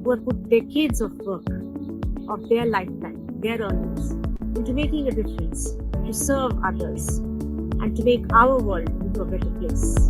who have put decades of work, of their lifetime, their earnings, into making a difference, to serve others, and to make our world into a better place.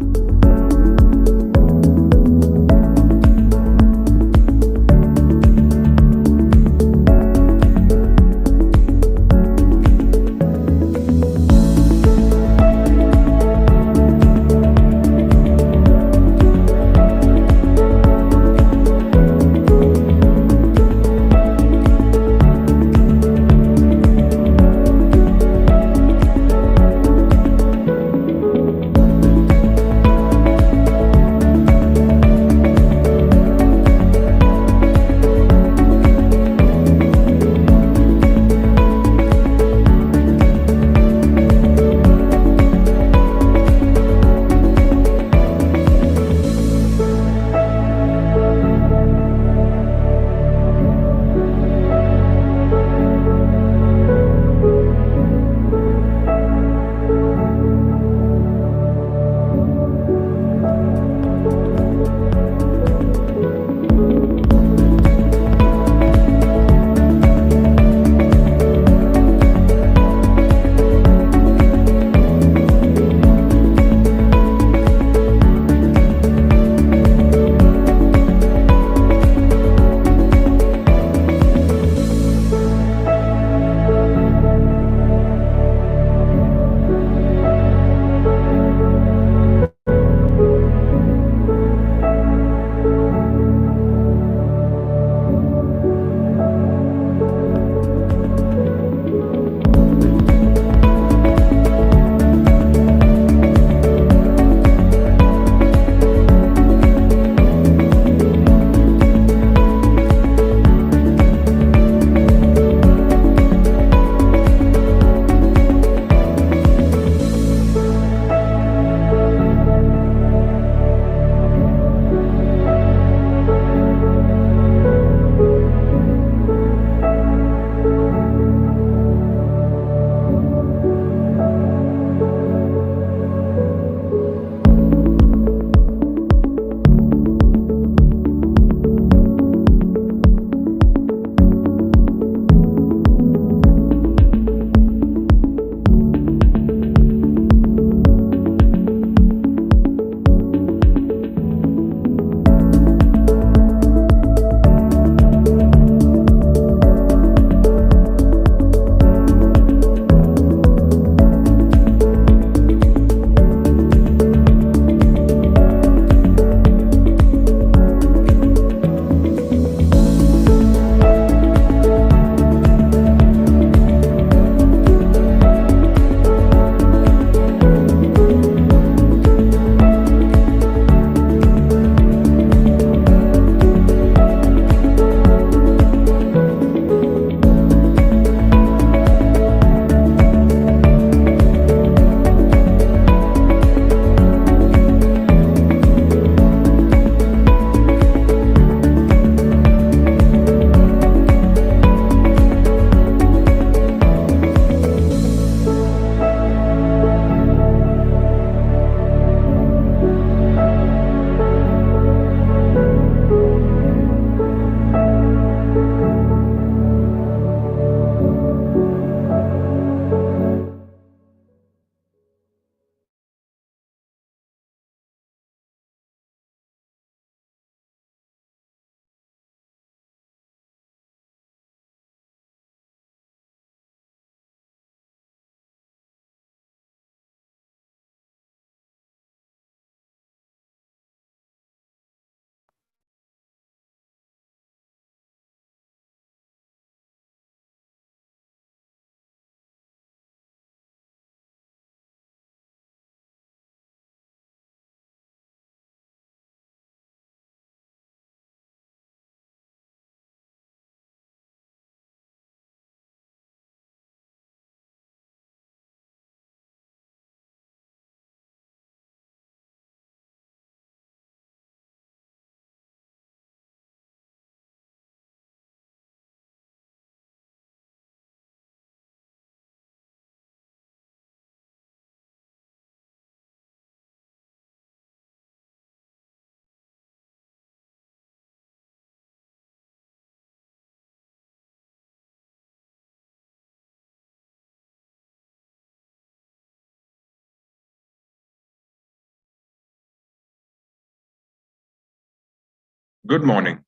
Good morning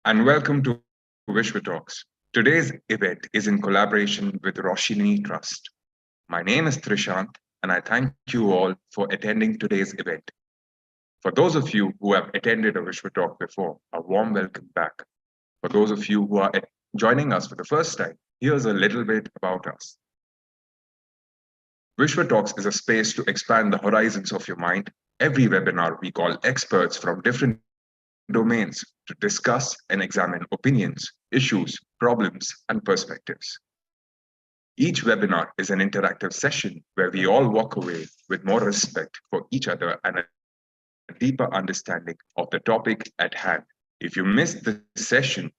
and welcome to Vishwa Talks. Today's event is in collaboration with Roshini Trust. My name is Trishant and I thank you all for attending today's event. For those of you who have attended a Vishwa Talk before, a warm welcome back. For those of you who are joining us for the first time, here's a little bit about us. Vishwa Talks is a space to expand the horizons of your mind. Every webinar, we call experts from different domains to discuss and examine opinions, issues, problems, and perspectives. Each webinar is an interactive session where we all walk away with more respect for each other and a deeper understanding of the topic at hand. If you missed the session,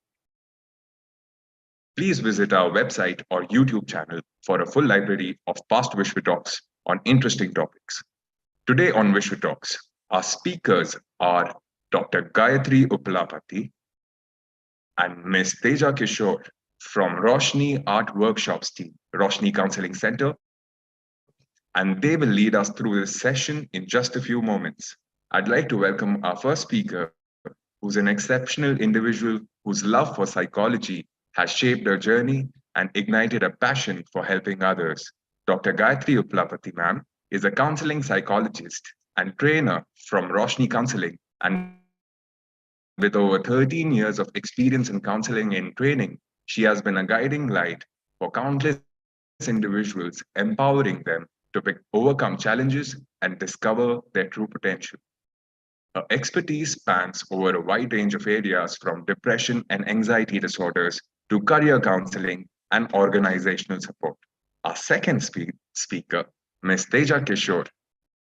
please visit our website or YouTube channel for a full library of past Vishwa Talks on interesting topics. Today on Vishwa Talks, our speakers are Dr. Gayatri Uppalapati and Ms. Teja Kishore from Roshini Art Workshops team, Roshini Counseling Center, and they will lead us through this session in just a few moments. I'd like to welcome our first speaker, who's an exceptional individual whose love for psychology has shaped her journey and ignited a passion for helping others. Dr. Gayatri Uppalapati, ma'am, is a counseling psychologist and trainer from Roshni Counseling, and with over 13 years of experience in counseling and training, she has been a guiding light for countless individuals, empowering them to overcome challenges and discover their true potential. Her expertise spans over a wide range of areas from depression and anxiety disorders to career counseling and organizational support. Our second speaker, Ms. Teja Kishore.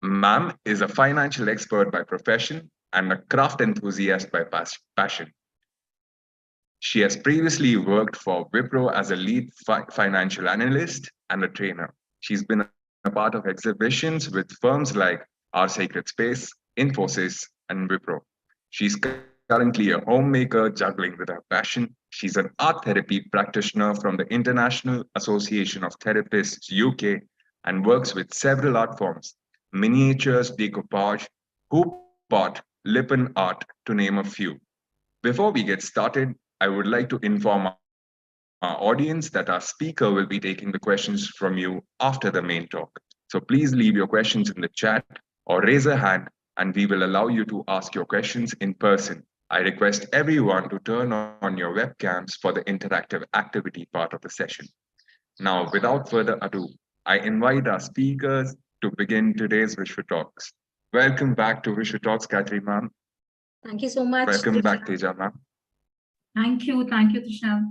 Ma'am is a financial expert by profession and a craft enthusiast by passion. She has previously worked for Wipro as a lead financial analyst and a trainer. She's been a part of exhibitions with firms like Our Sacred Space, Infosys, and Wipro. She's currently a homemaker juggling with her passion. She's an art therapy practitioner from the International Association of Therapists UK and works with several art forms: miniatures, decoupage, hoop art, lippen art, to name a few. Before we get started, I would like to inform our audience that our speaker will be taking the questions from you after the main talk. So please leave your questions in the chat or raise a hand and we will allow you to ask your questions in person. I request everyone to turn on your webcams for the interactive activity part of the session. Now, without further ado, I invite our speakers to begin today's Vishwa Talks. Welcome back to Vishwa Talks, Katri ma'am. Thank you so much. Welcome back, Teja ma'am. Thank you, Trishna.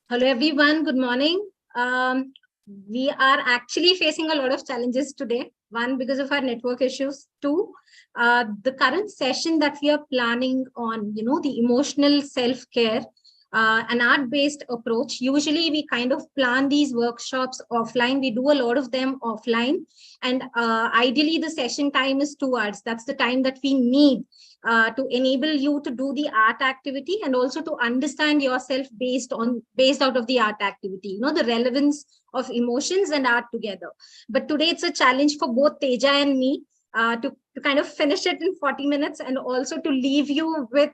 Hello, everyone. Good morning. We are actually facing a lot of challenges today. One, because of our network issues. Two, the current session that we are planning on, the emotional self-care, an art-based approach. Usually we kind of plan these workshops offline. We do a lot of them offline. And ideally, the session time is 2 hours. That's the time that we need to enable you to do the art activity and also to understand yourself based out of the art activity, the relevance of emotions and art together. But today it's a challenge for both Teja and me to kind of finish it in 40 minutes and also to leave you with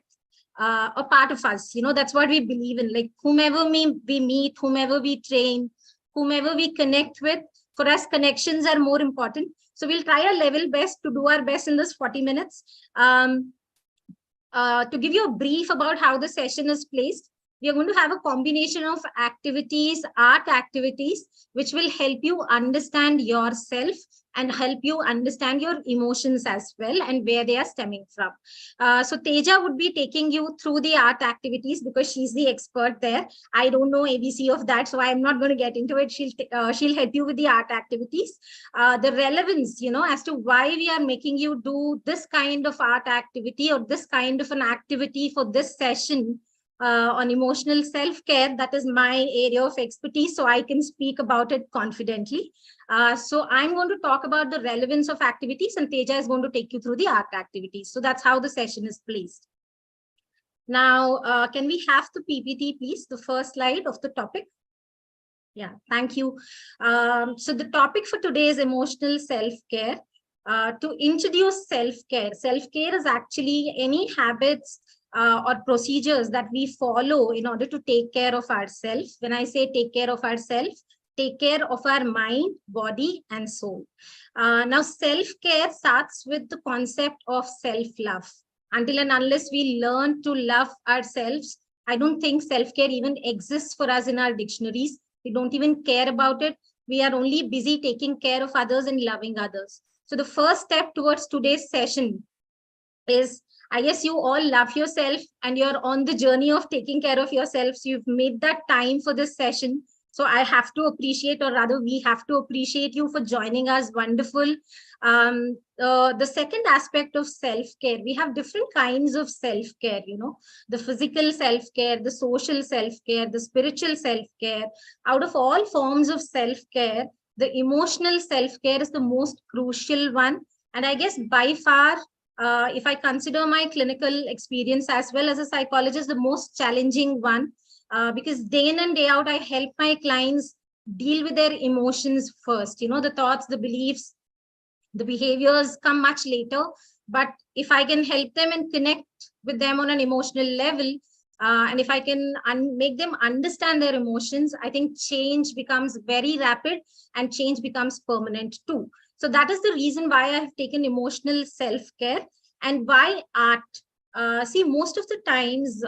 a part of us. That's what we believe in, like whomever we meet, whomever we train, whomever we connect with. For us, connections are more important. So we'll try our level best to do our best in this 40 minutes. To give you a brief about how the session is placed, we are going to have a combination of activities, art activities, which will help you understand yourself and help you understand your emotions as well and where they are stemming from. So Teja would be taking you through the art activities because she's the expert there. I don't know ABC of that, so I'm not going to get into it. She'll help you with the art activities. The relevance, as to why we are making you do this kind of art activity or this kind of an activity for this session on emotional self-care. That is my area of expertise, so I can speak about it confidently. So I'm going to talk about the relevance of activities and Teja is going to take you through the art activities. So that's how the session is placed. Now, can we have the PPT, please? The first slide of the topic. Yeah, thank you. So the topic for today is emotional self-care. to introduce self-care. Self-care is actually any habits or procedures that we follow in order to take care of ourselves. When I say take care of ourselves, take care of our mind, body, and soul. Now, self-care starts with the concept of self-love. Until and unless we learn to love ourselves, I don't think self-care even exists for us in our dictionaries. We don't even care about it. We are only busy taking care of others and loving others. So the first step towards today's session is, I guess you all love yourself and you're on the journey of taking care of yourselves. You've made that time for this session. So I have to appreciate, or rather we have to appreciate you for joining us. Wonderful. The second aspect of self-care, we have different kinds of self-care, the physical self-care, the social self-care, the spiritual self-care. Out of all forms of self-care, the emotional self-care is the most crucial one. And I guess by far, if I consider my clinical experience as well as a psychologist, the most challenging one, because day in and day out, I help my clients deal with their emotions first. The thoughts, the beliefs, the behaviors come much later. But if I can help them and connect with them on an emotional level, and if I can make them understand their emotions, I think change becomes very rapid and change becomes permanent too. So that is the reason why I have taken emotional self-care. And why art. See, most of the times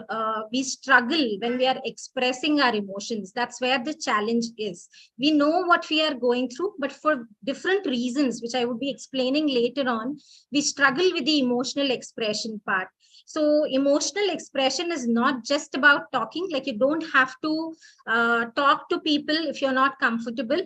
we struggle when we are expressing our emotions. That's where the challenge is. We know what we are going through, but for different reasons, which I would be explaining later on, we struggle with the emotional expression part. So emotional expression is not just about talking. Like, you don't have to talk to people if you're not comfortable.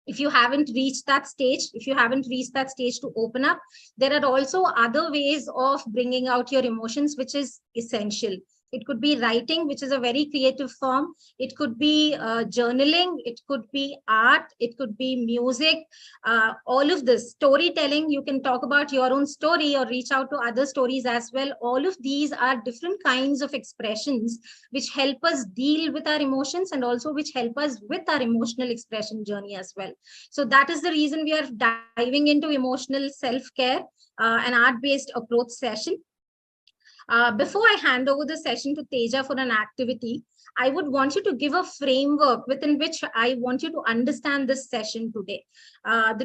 If you haven't reached that stage, to open up, there are also other ways of bringing out your emotions, which is essential. It could be writing, which is a very creative form. It could be journaling. It could be art. It could be music. All of this, storytelling, you can talk about your own story or reach out to other stories as well. All of these are different kinds of expressions which help us deal with our emotions and also which help us with our emotional expression journey as well. So that is the reason we are diving into emotional self-care, an art-based approach session. Before I hand over the session to Teja for an activity, I would want you to give a framework within which I want you to understand this session today. There's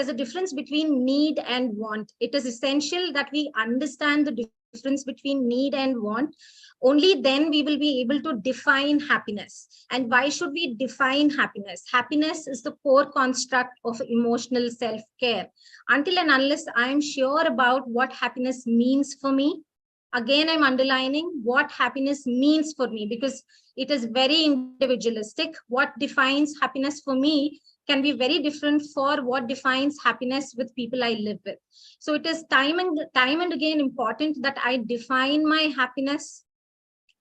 a difference between need and want. It is essential that we understand the difference between need and want. Only then we will be able to define happiness. And why should we define happiness? Happiness is the core construct of emotional self-care. Until and unless I'm sure about what happiness means for me, again, I'm underlining what happiness means for me, because it is very individualistic. What defines happiness for me can be very different for what defines happiness with people I live with. So it is time and again important that I define my happiness.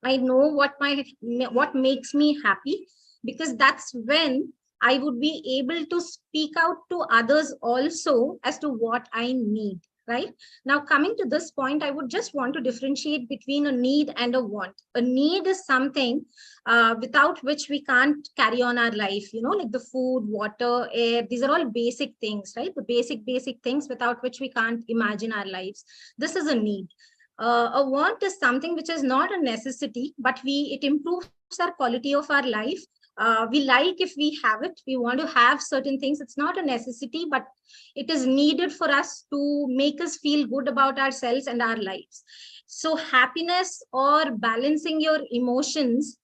I know what makes me happy, because that's when I would be able to speak out to others also as to what I need. Right now, coming to this point, I would just want to differentiate between a need and a want. A need is something without which we can't carry on our life, like the food, water, air. These are all basic things, right? The basic things without which we can't imagine our lives. This is a need. A want is something which is not a necessity, but it improves our quality of our life. We like if we have it. We want to have certain things. It's not a necessity, but it is needed for us to make us feel good about ourselves and our lives. So happiness or balancing your emotions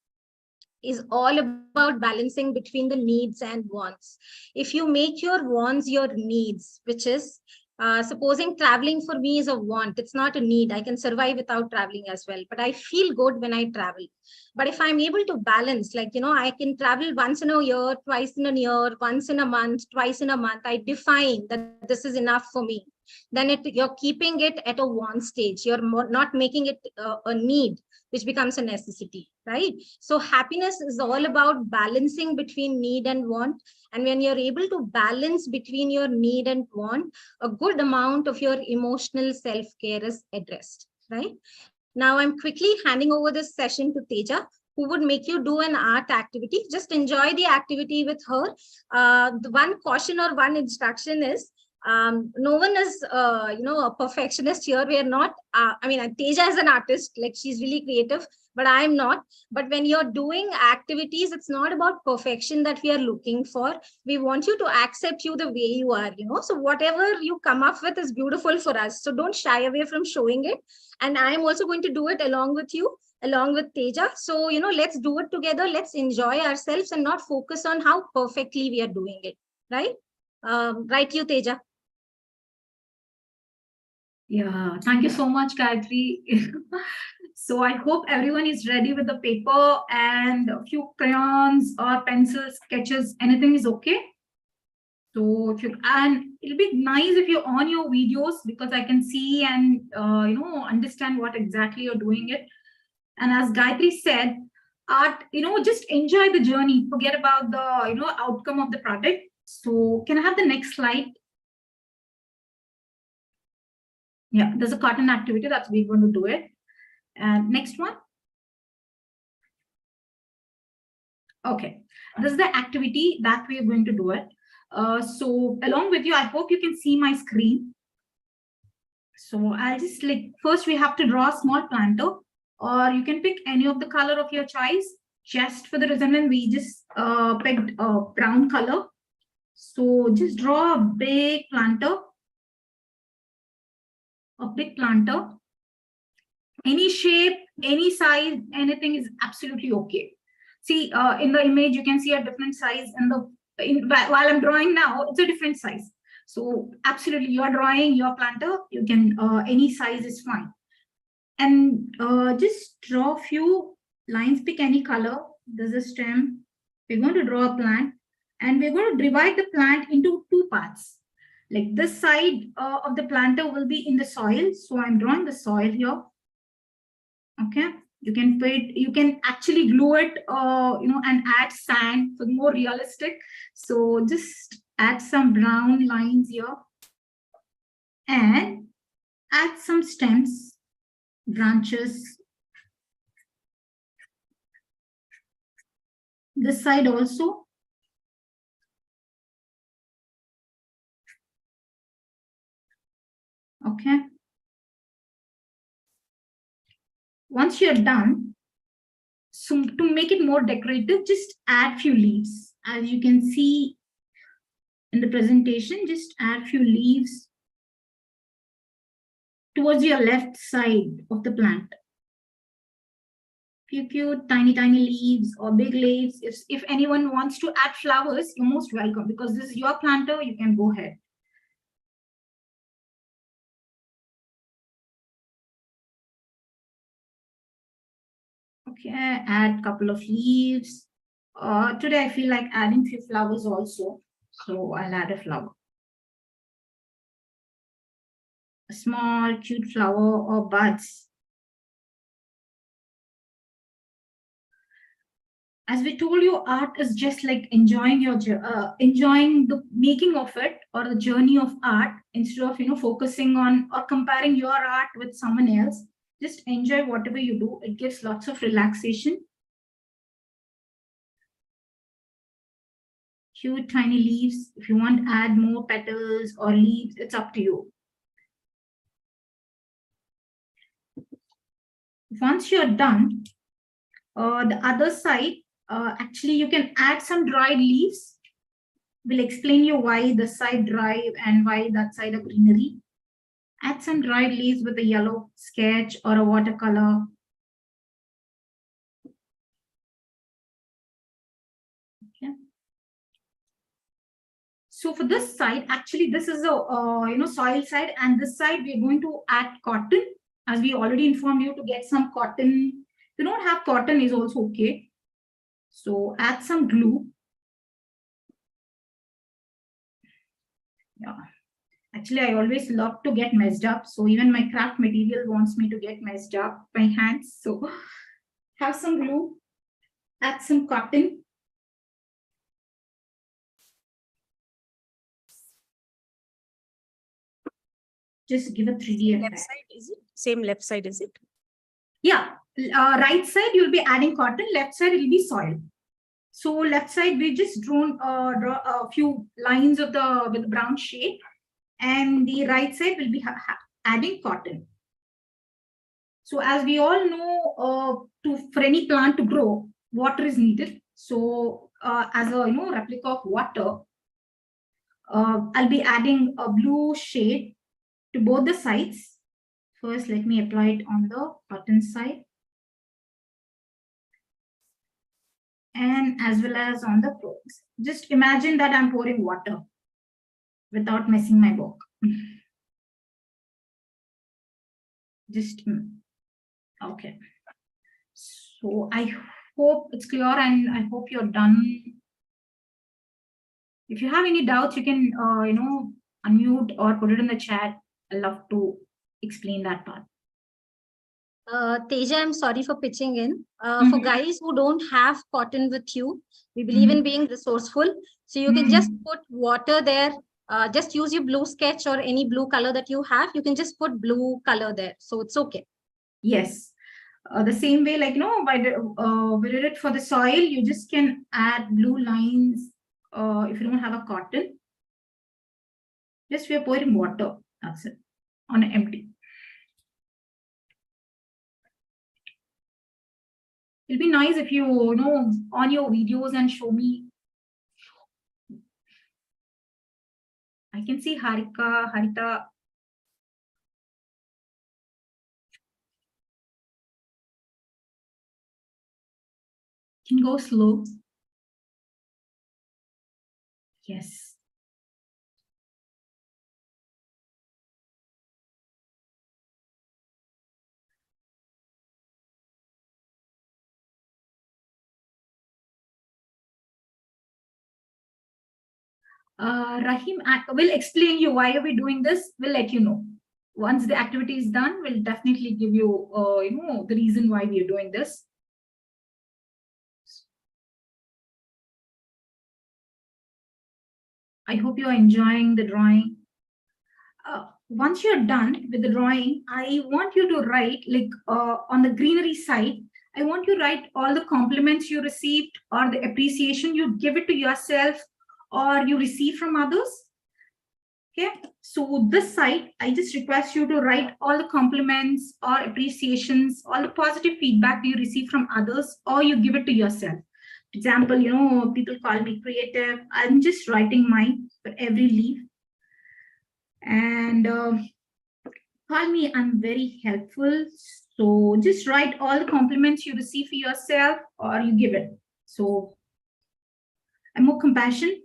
is all about balancing between the needs and wants. If you make your wants your needs, which is supposing traveling for me is a want, it's not a need. I can survive without traveling as well, but I feel good when I travel. But if I'm able to balance, like, I can travel once in a year, twice in a year, once in a month, twice in a month, I define that this is enough for me. Then you're keeping it at a want stage. You're not making it a need, which becomes a necessity, right? So happiness is all about balancing between need and want. And when you're able to balance between your need and want, a good amount of your emotional self-care is addressed, right? Now I'm quickly handing over this session to Teja, who would make you do an art activity. Just enjoy the activity with her. The one caution or one instruction is, No one is, a perfectionist here. We are not. Teja is an artist. Like, she's really creative, but I'm not. But when you're doing activities, it's not about perfection that we are looking for. We want you to accept you the way you are. So whatever you come up with is beautiful for us. So don't shy away from showing it. And I'm also going to do it along with you, along with Teja. So let's do it together. Let's enjoy ourselves and not focus on how perfectly we are doing it. Right? Right, you, Teja. Yeah, thank you so much, Gayatri. So I hope everyone is ready with the paper and a few crayons or pencils, sketches, anything is okay. So and it'll be nice if you're on your videos, because I can see and understand what exactly you're doing it. And as Gayatri said, art, just enjoy the journey. Forget about the outcome of the project. So can I have the next slide? Yeah, there's a cotton activity that's we're going to do it. And next one. Okay, this is the activity that we are going to do it. So along with you, I hope you can see my screen. So I'll just first we have to draw a small planter, or you can pick any of the color of your choice. Just for the resemblance, we just picked a brown color. So just draw a big planter. Any shape, any size, anything is absolutely okay. See, in the image, you can see a different size, and while I'm drawing now, it's a different size. So absolutely, you are drawing your planter, you can, any size is fine. And just draw a few lines, pick any color. There's a stem. We're going to draw a plant, and we're going to divide the plant into two parts. Like this side of the planter will be in the soil. So I'm drawing the soil here. Okay, you can actually glue it, and add sand for more realistic. So just add some brown lines here and add some stems, branches. This side also. Okay. Once you're done, so to make it more decorative, just add few leaves. As you can see in the presentation, just add few leaves towards your left side of the plant. Few cute tiny leaves or big leaves. If anyone wants to add flowers, you're most welcome, because this is your planter. You can go ahead. Okay, add a couple of leaves. Today I feel like adding few flowers also, so I'll add a flower. A small cute flower or buds. As we told you, art is just like enjoying enjoying the making of it, or the journey of art, instead of focusing on or comparing your art with someone else. Just enjoy whatever you do. It gives lots of relaxation. Cute tiny leaves. If you want to add more petals or leaves, it's up to you. Once you're done, the other side, actually you can add some dried leaves. We'll explain you why this side dry and why that side of greenery. Add some dried leaves with a yellow sketch or a watercolor. Okay. So for this side, actually this is a soil side, and this side we're going to add cotton, as we already informed you to get some cotton. If you don't have cotton, is also okay. So add some glue. Yeah. Actually, I always love to get messed up. So even my craft material wants me to get messed up by hands. So have some glue, add some cotton. Just give a 3D effect. Left side, is it? Same left side, is it? Yeah. Right side, you'll be adding cotton. Left side, it will be soil. So left side, we just draw a few lines of with the brown shade. and the right side will be adding cotton. So as we all know, for any plant to grow, water is needed. So as a replica of water, I'll be adding a blue shade to both the sides. First, let me apply it on the cotton side, and as well as on the pros. Just imagine that I'm pouring water without messing my book. Just okay. So I hope it's clear, and I hope you're done. If you have any doubts, you can unmute or put it in the chat. I'd love to explain that part. Teja, I'm sorry for pitching in. For guys who don't have cotton with you, we believe in being resourceful. So you can just put water there. Just use your blue sketch or any blue color that you have. You can just put blue color there. So it's okay. Yes. The same way, like, we did it for the soil, you just can add blue lines if you don't have a cotton. Just we are pouring water. That's it. On an empty. It'll be nice if you on your videos and show me. I can see Harita. Can go slow. Yes. Rahim will explain you why are we doing this. We'll let you know. Once the activity is done, we'll definitely give you, the reason why we are doing this. I hope you are enjoying the drawing. Once you're done with the drawing, I want you to write, like on the greenery side, I want you to write all the compliments you received or the appreciation you give it to yourself or you receive from others. Okay, so this side, I just request you to write all the compliments or appreciations, all the positive feedback you receive from others or you give it to yourself. For example, people call me creative. I'm just writing mine for every leaf. And call me, I'm very helpful. So just write all the compliments you receive for yourself or you give it. So I'm more compassion.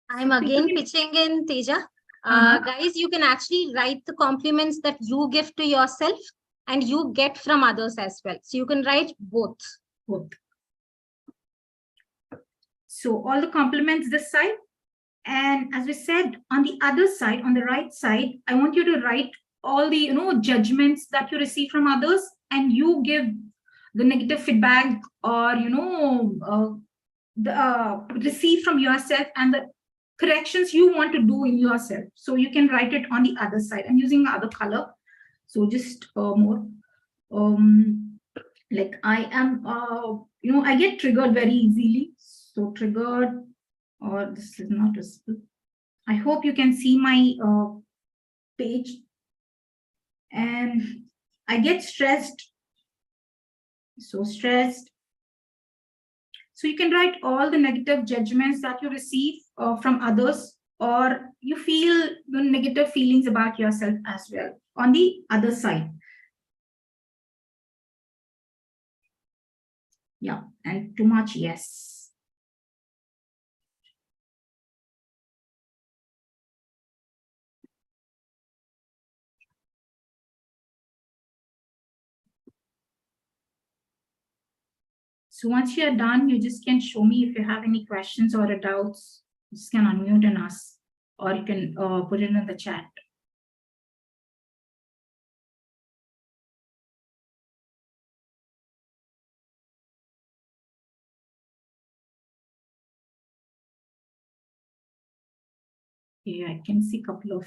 I'm again pitching in, Teja. Guys, you can actually write the compliments that you give to yourself and you get from others as well. So you can write both. So all the compliments this side. And as we said, on the other side, on the right side, I want you to write all the judgments that you receive from others and you give the negative feedback or receive from yourself and the corrections you want to do in yourself. So you can write it on the other side. I'm using other color. So just more like I am I get triggered very easily. So triggered, or this is not visible. I hope you can see my page. And I get stressed. So stressed. So you can write all the negative judgments that you receive from others, or you feel the negative feelings about yourself as well on the other side. Yeah, and too much, yes. So once you're done, you just can show me if you have any questions or doubts. You just can unmute and ask, or you can put it in the chat. Yeah, I can see a couple of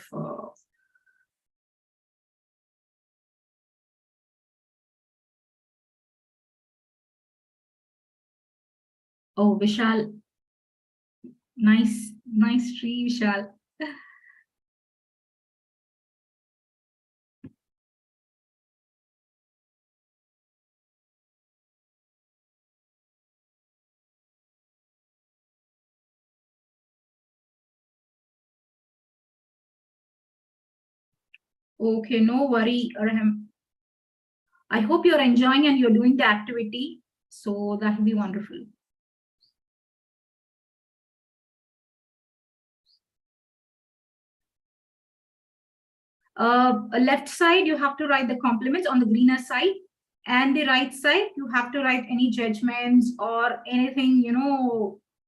oh, Vishal. Nice tree, Vishal. Okay, no worry, Arham. I hope you're enjoying and you're doing the activity. So that will be wonderful. Left side, you have to write the compliments on the greener side. And the right side, you have to write any judgments or anything,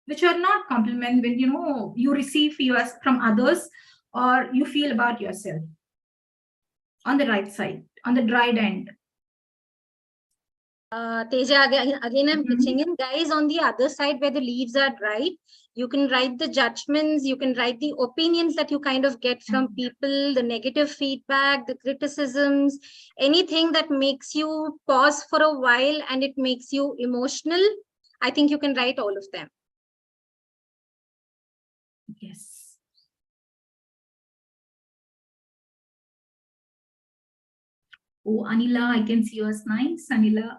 which are not compliment when, you receive yours from others or you feel about yourself. On the right side, on the dried end. Teja, again I'm pitching in. Guys, on the other side where the leaves are dry, you can write the judgments, you can write the opinions that you kind of get from people, the negative feedback, the criticisms, anything that makes you pause for a while and it makes you emotional. I think you can write all of them. Yes. Oh, Anila, I can see yours. Nice, Anila.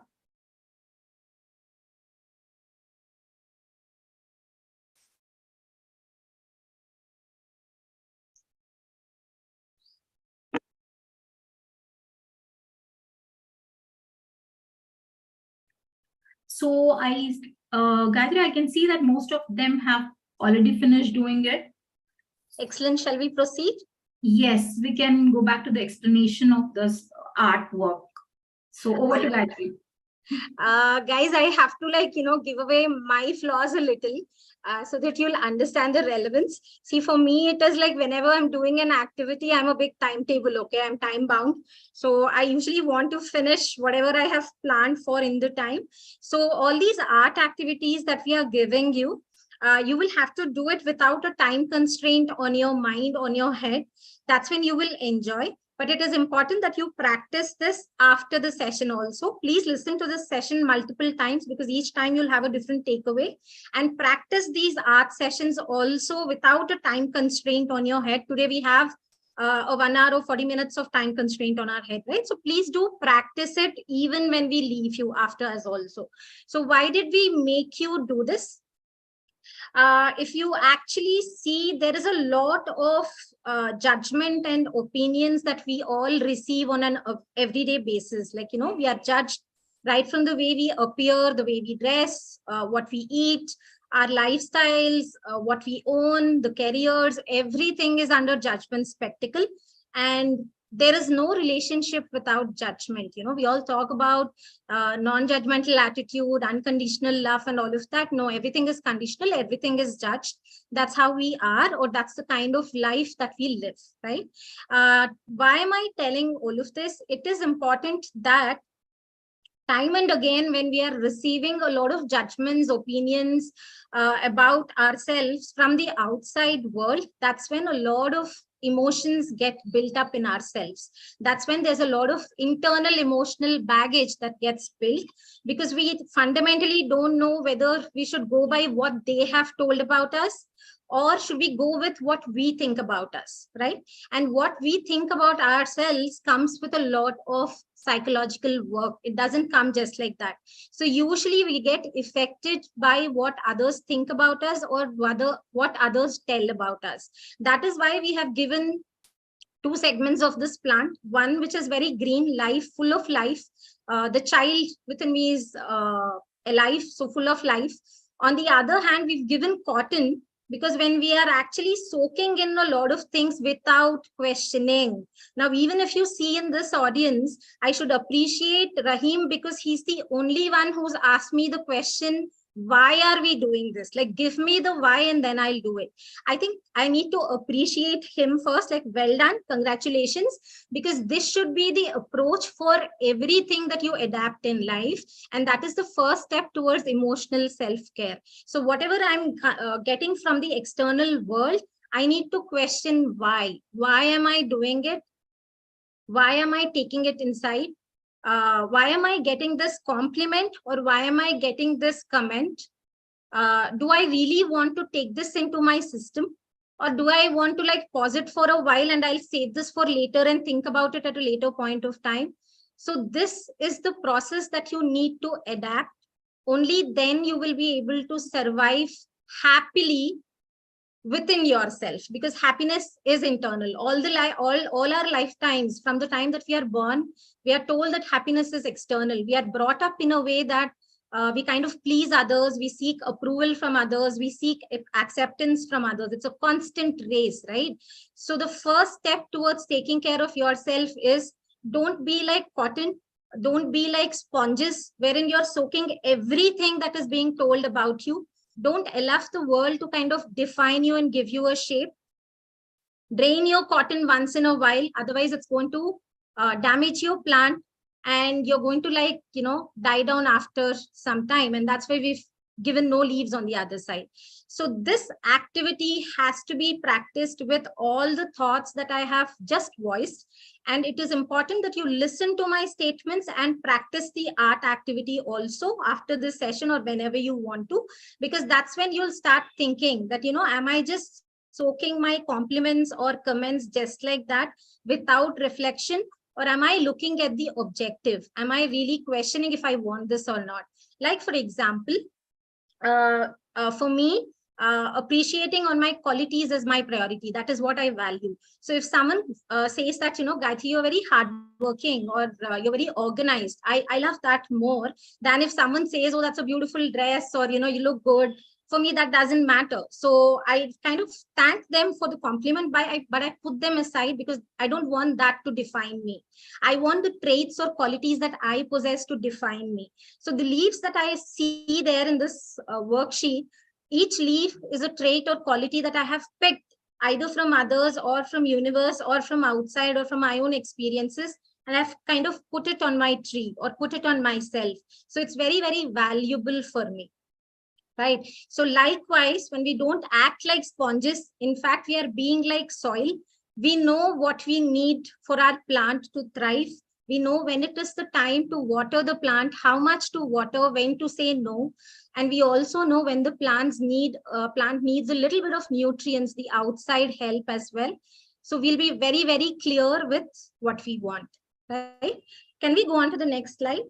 So Gayatri, I can see that most of them have already finished doing it. Excellent. Shall we proceed? Yes, we can go back to the explanation of this artwork. So over to Gayatri. Guys, I have to give away my flaws a little so that you'll understand the relevance. See, for me, it is like whenever I'm doing an activity, I'm a big timetable, okay? I'm time bound. So I usually want to finish whatever I have planned for in the time. So all these art activities that we are giving you, you will have to do it without a time constraint on your mind, on your head. That's when you will enjoy. But it is important that you practice this after the session also. Please listen to this session multiple times because each time you'll have a different takeaway, and practice these art sessions also without a time constraint on your head. Today we have a 1 hour or 40 minutes of time constraint on our head, right? So please do practice it even when we leave you after us also. So why did we make you do this? If you actually see, there is a lot of judgment and opinions that we all receive on an everyday basis. Like, we are judged right from the way we appear, the way we dress, what we eat, our lifestyles, what we own, the careers, everything is under judgment spectacle. And there is no relationship without judgment. We all talk about non-judgmental attitude, unconditional love, and all of that. No, everything is conditional, everything is judged. That's how we are, or that's the kind of life that we live, right? Why am I telling all of this? It is important that time and again, when we are receiving a lot of judgments, opinions about ourselves from the outside world, that's when a lot of emotions get built up in ourselves. That's when there's a lot of internal emotional baggage that gets built, because we fundamentally don't know whether we should go by what they have told about us, or should we go with what we think about us, right? And what we think about ourselves comes with a lot of psychological work. It doesn't come just like that. So usually we get affected by what others think about us, or what others tell about us. That is why we have given two segments of this plant. One which is very green, life, full of life. The child within me is alive, so full of life. On the other hand, we've given cotton, because when we are actually soaking in a lot of things without questioning. Now, even if you see in this audience, I should appreciate Rahim, because he's the only one who's asked me the question, why are we doing this? Like, give me the why and then I'll do it. I think I need to appreciate him first, like, well done, congratulations, because this should be the approach for everything that you adapt in life. And that is the first step towards emotional self-care. So whatever I'm getting from the external world, I need to question why. Why am I doing it? Why am I taking it inside? Why am I getting this compliment, or why am I getting this comment? do I really want to take this into my system, or do I want to like pause it for a while and I'll save this for later and think about it at a later point of time? So this is the process that you need to adapt. Only then you will be able to survive happily within yourself, because happiness is internal. All our lifetimes, from the time that we are born, we are told that happiness is external. We are brought up in a way that we kind of please others, we seek approval from others, we seek acceptance from others. It's a constant race, right? So the first step towards taking care of yourself is, don't be like cotton, don't be like sponges wherein you're soaking everything that is being told about you. Don't allow the world to kind of define you and give you a shape. Drain your cotton once in a while, otherwise it's going to damage your plant, and you're going to like, die down after some time. And that's why we've given no leaves on the other side. So this activity has to be practiced with all the thoughts that I have just voiced. And it is important that you listen to my statements and practice the art activity also after this session or whenever you want to, because that's when you'll start thinking that, am I just soaking my compliments or comments just like that without reflection? Or am I looking at the objective? Am I really questioning if I want this or not? Like, for example, for me, appreciating on my qualities is my priority. That is what I value. So if someone says that, Gayatri, you're very hardworking, or you're very organized, I love that more than if someone says, oh, that's a beautiful dress, or, you look good. For me, that doesn't matter. So I kind of thank them for the compliment, but I put them aside, because I don't want that to define me. I want the traits or qualities that I possess to define me. So the leaves that I see there in this worksheet, each leaf is a trait or quality that I have picked either from others or from universe or from outside or from my own experiences. And I've kind of put it on my tree or put it on myself. So it's very, very valuable for me. Right. So likewise, when we don't act like sponges, in fact, we are being like soil. We know what we need for our plant to thrive. We know when it is the time to water the plant, how much to water, when to say no. And we also know when the plant needs a little bit of nutrients, the outside help as well. So we'll be very, very clear with what we want. Right? Can we go on to the next slide?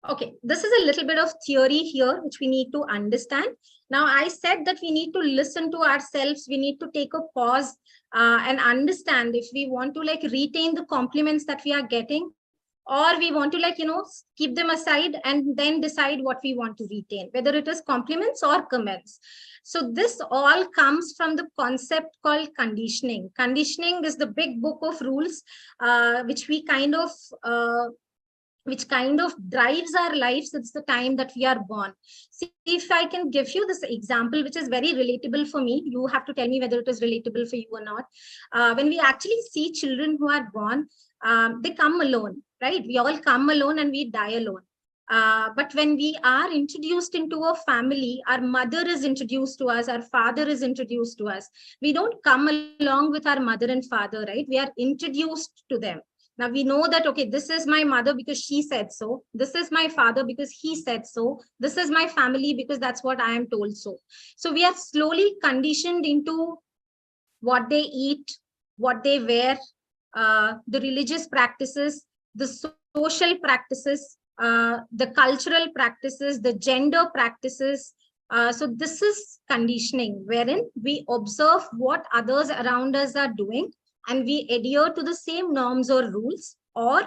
Okay, this is a little bit of theory here, which we need to understand. Now, I said that we need to listen to ourselves. We need to take a pause and understand if we want to like retain the compliments that we are getting, or we want to like, keep them aside and then decide what we want to retain, whether it is compliments or comments. So this all comes from the concept called conditioning. Conditioning is the big book of rules, which kind of drives our lives since the time that we are born. See, if I can give you this example, which is very relatable for me, you have to tell me whether it is relatable for you or not. When we actually see children who are born, they come alone, right? We all come alone and we die alone. But when we are introduced into a family, our mother is introduced to us, our father is introduced to us. We don't come along with our mother and father, right? We are introduced to them. Now we know that, okay, this is my mother because she said so. This is my father because he said so. This is my family because that's what I am told so. So we are slowly conditioned into what they eat, what they wear, the religious practices, the social practices, the cultural practices, the gender practices. So this is conditioning, wherein we observe what others around us are doing, and we adhere to the same norms or rules, or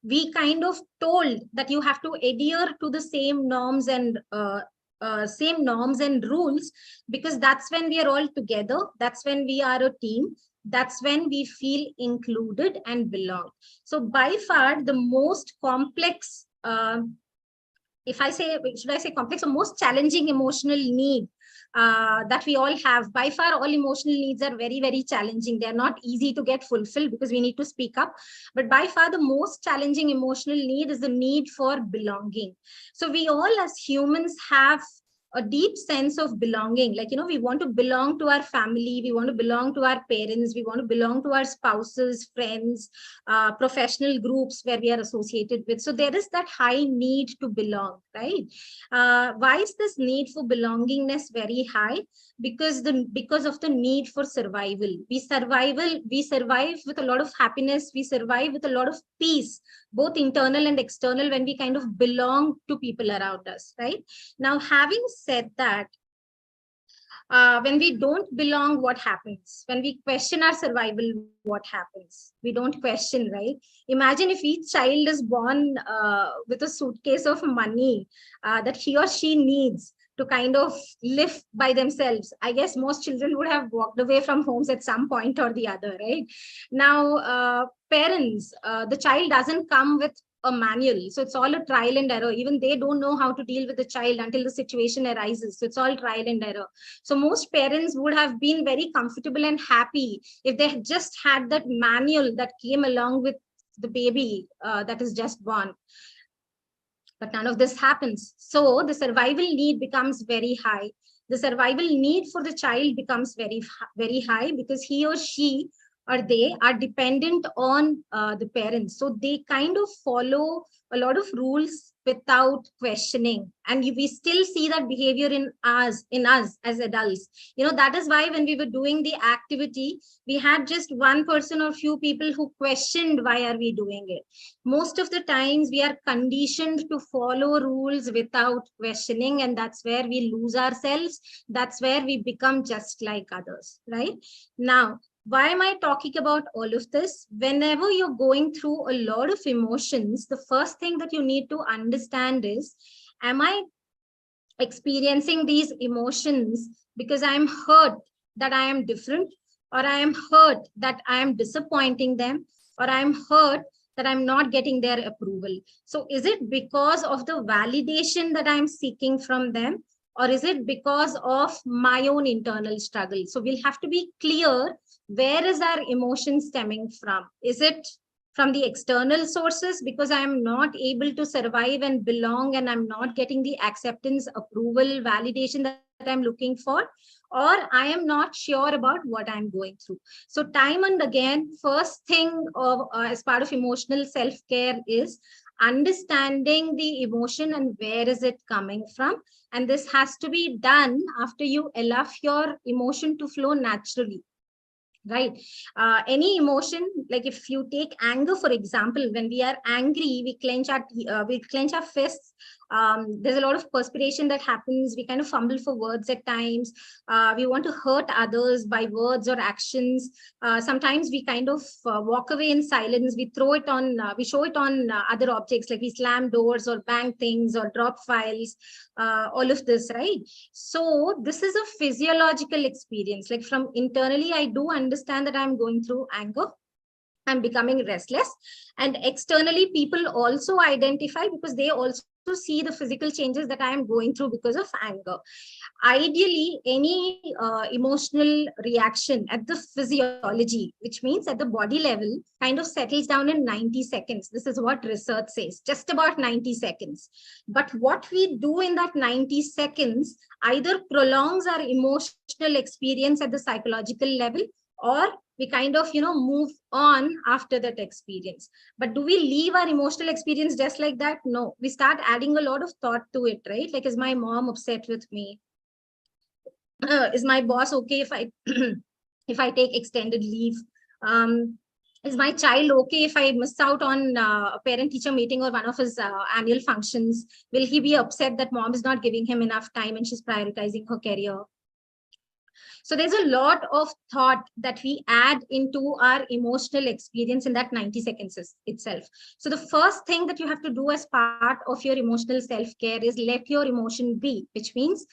we kind of told that you have to adhere to the same norms and rules, because that's when we are all together. That's when we are a team. That's when we feel included and belong. So by far the most complex, should I say complex or most challenging emotional need that we all have. By far, all emotional needs are very, very challenging. They're not easy to get fulfilled because we need to speak up. But by far, the most challenging emotional need is the need for belonging. So we all as humans have a deep sense of belonging. Like, we want to belong to our family, we want to belong to our parents, we want to belong to our spouses, friends, professional groups where we are associated with. So there is that high need to belong, right? Why is this need for belongingness very high? Because of the need for survival. We survive with a lot of happiness, we survive with a lot of peace, both internal and external, when we kind of belong to people around us, right? Now, having said that, when we don't belong, what happens? When we question our survival, what happens? We don't question, right? Imagine if each child is born with a suitcase of money that he or she needs to kind of live by themselves. I guess most children would have walked away from homes at some point or the other, right? Now, parents, the child doesn't come with a manual. So it's all a trial and error. Even they don't know how to deal with the child until the situation arises. So it's all trial and error. So most parents would have been very comfortable and happy if they had just had that manual that came along with the baby that is just born. But none of this happens. So the survival need becomes very high. The survival need for the child becomes very, very high, because he or she or they are dependent on the parents. So they kind of follow a lot of rules without questioning. And we still see that behavior in us as adults. That is why when we were doing the activity, we had just one person or few people who questioned why are we doing it. Most of the times we are conditioned to follow rules without questioning, and that's where we lose ourselves. That's where we become just like others, right? Now, why am I talking about all of this? Whenever you're going through a lot of emotions, the first thing that you need to understand is, am I experiencing these emotions because I'm hurt that I am different, or I am hurt that I am disappointing them, or I'm hurt that I'm not getting their approval? So is it because of the validation that I'm seeking from them, or is it because of my own internal struggle? So we'll have to be clear, where is our emotion stemming from? Is it from the external sources, because I'm not able to survive and belong, and I'm not getting the acceptance, approval, validation that I'm looking for, or I am not sure about what I'm going through? So time and again, first thing as part of emotional self-care is understanding the emotion and where is it coming from. And this has to be done after you allow your emotion to flow naturally, right? Any emotion, like if you take anger, for example, when we are angry, we clench our fists. There's a lot of perspiration that happens. We kind of fumble for words at times. We want to hurt others by words or actions. Sometimes we kind of walk away in silence. We show it on other objects, like we slam doors or bang things or drop files, all of this, right? So this is a physiological experience. Like from internally, I do understand that I'm going through anger, I'm becoming restless. And externally, people also identify, because they also see the physical changes that I am going through because of anger. Ideally, any emotional reaction at the physiology, which means at the body level, kind of settles down in 90 seconds. This is what research says, just about 90 seconds. But what we do in that 90 seconds either prolongs our emotional experience at the psychological level, or we kind of, move on after that experience. But do we leave our emotional experience just like that? No, we start adding a lot of thought to it, right? Like, is my mom upset with me? Is my boss okay if I if I take extended leave? Is my child okay if I miss out on a parent-teacher meeting or one of his annual functions? Will he be upset that mom is not giving him enough time and she's prioritizing her career? So there's a lot of thought that we add into our emotional experience in that 90 seconds itself. So the first thing that you have to do as part of your emotional self-care is let your emotion be, which means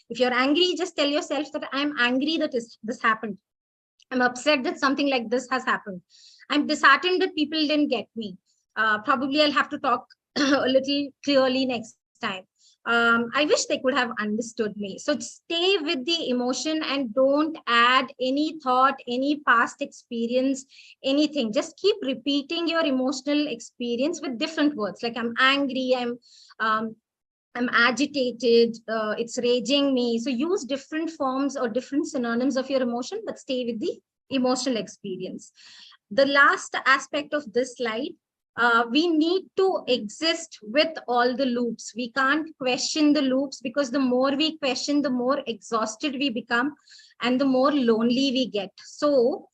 if you're angry, just tell yourself that I'm angry that this happened. I'm upset that something like this has happened. I'm disheartened that people didn't get me. Probably I'll have to talk a little clearly next time. I wish they could have understood me. So stay with the emotion and don't add any thought, any past experience, anything. Just keep repeating your emotional experience with different words. Like I'm angry, I'm I'm agitated, it's raging me. So use different forms or different synonyms of your emotion, but stay with the emotional experience. The last aspect of this slide, we need to exist with all the loops. We can't question the loops, because the more we question, the more exhausted we become and the more lonely we get. So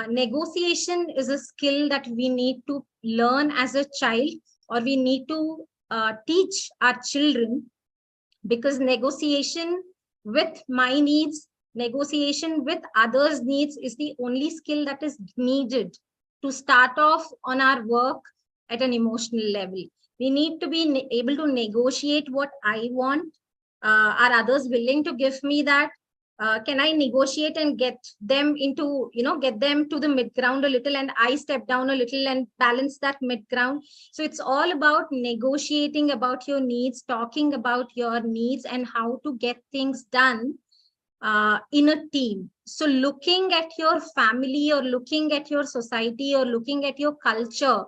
negotiation is a skill that we need to learn as a child, or we need to teach our children, because negotiation with my needs, negotiation with others' needs is the only skill that is needed to start off on our work at an emotional level. We need to be able to negotiate what I want. Are others willing to give me that? Can I negotiate and get them into, get them to the mid ground a little, and I step down a little and balance that mid ground? So it's all about negotiating about your needs, talking about your needs and how to get things done in a team. So looking at your family, or looking at your society, or looking at your culture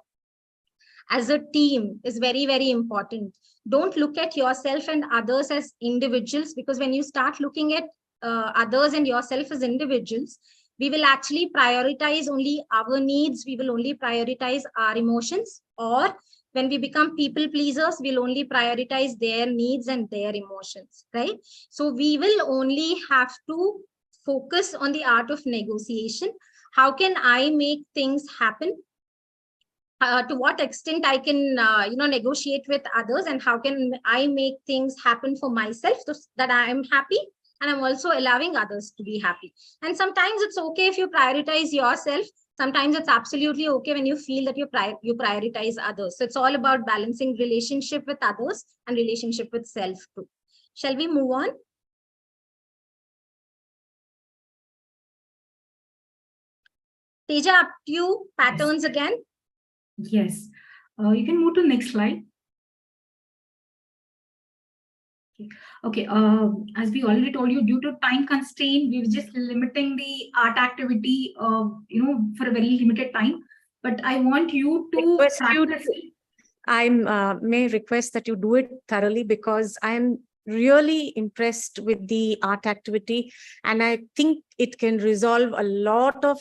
as a team is very, very important. Don't look at yourself and others as individuals, because when you start looking at others and yourself as individuals, we will actually prioritize only our needs. We will only prioritize our emotions. Or when we become people pleasers, we'll only prioritize their needs and their emotions, right? So we will only have to focus on the art of negotiation. How can I make things happen? To what extent I can, negotiate with others, and how can I make things happen for myself so that I am happy, and I'm also allowing others to be happy. And sometimes it's okay if you prioritize yourself. Sometimes it's absolutely okay when you feel that you prioritize others. So it's all about balancing relationship with others and relationship with self too. Shall we move on? Teja, up to you. Patterns again. Yes. You can move to next slide. Okay. As we already told you, due to time constraint, we were just limiting the art activity, for a very limited time. But I want you to practice. I may request that you do it thoroughly, because I am really impressed with the art activity, and I think it can resolve a lot of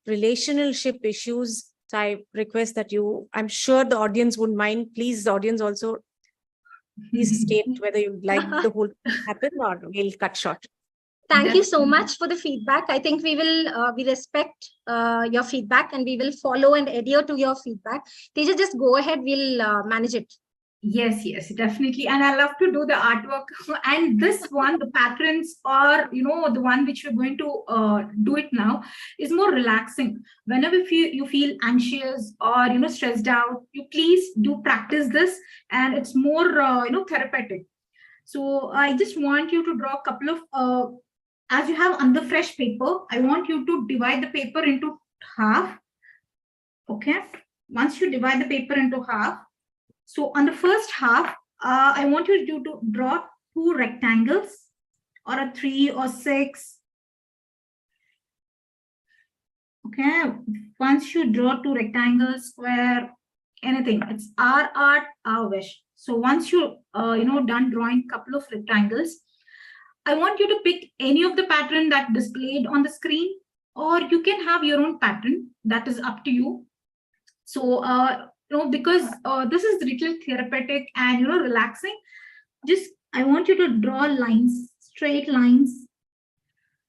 relationship issues. So I request that you, I'm sure the audience wouldn't mind. Please, the audience also, please state whether you'd like the whole thing to happen, or we'll cut short. Thank you so much for the feedback. I think we will we respect your feedback, and we will follow and adhere to your feedback. Teja, just go ahead. We'll manage it. Yes, definitely. And I love to do the artwork. And this one, the patterns, or, the one which we're going to do it now, is more relaxing. Whenever you feel anxious or, stressed out, you please do practice this. And it's more, therapeutic. So I just want you to draw a couple of, as you have on the fresh paper, I want you to divide the paper into half. Okay. Once you divide the paper into half, so on the first half, I want you to draw 2 rectangles, or a 3 or 6. Okay. Once you draw 2 rectangles, square, anything, it's our art, our wish. So once you, done drawing a couple of rectangles, I want you to pick any of the pattern that displayed on the screen, or you can have your own pattern. That is up to you. So, because this is little therapeutic and relaxing, just I want you to draw lines, straight lines.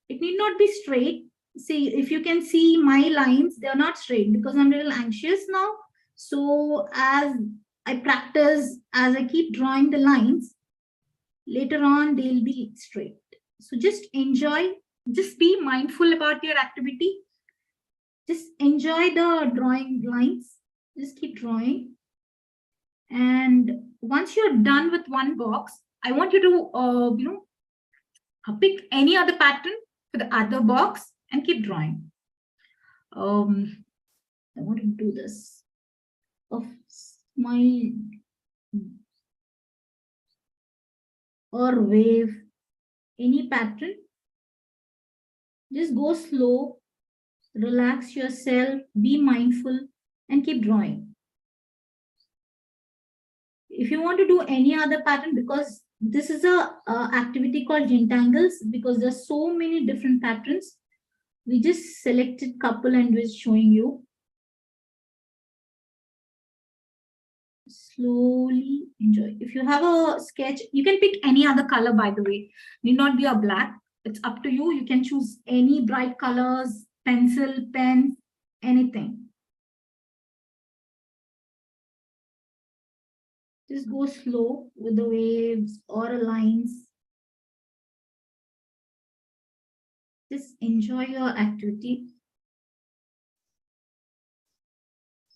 It need not be straight. See, if you can see my lines, they're not straight because I'm a little anxious now. So as I practice, as I keep drawing the lines, later on they'll be straight. So just enjoy, just be mindful about your activity. Just enjoy the drawing lines. Just keep drawing. And once you're done with one box, I want you to, pick any other pattern for the other box and keep drawing. I want to do this of smile or wave, any pattern. Just go slow, relax yourself, be mindful, and keep drawing. If you want to do any other pattern, because this is a activity called gentangles, because there's so many different patterns, we just selected couple and we're showing you. Slowly enjoy. If you have a sketch, you can pick any other color, by the way. Need not be a black. It's up to you. You can choose any bright colors, pencil, pen, anything. Just go slow with the waves or lines. Just enjoy your activity.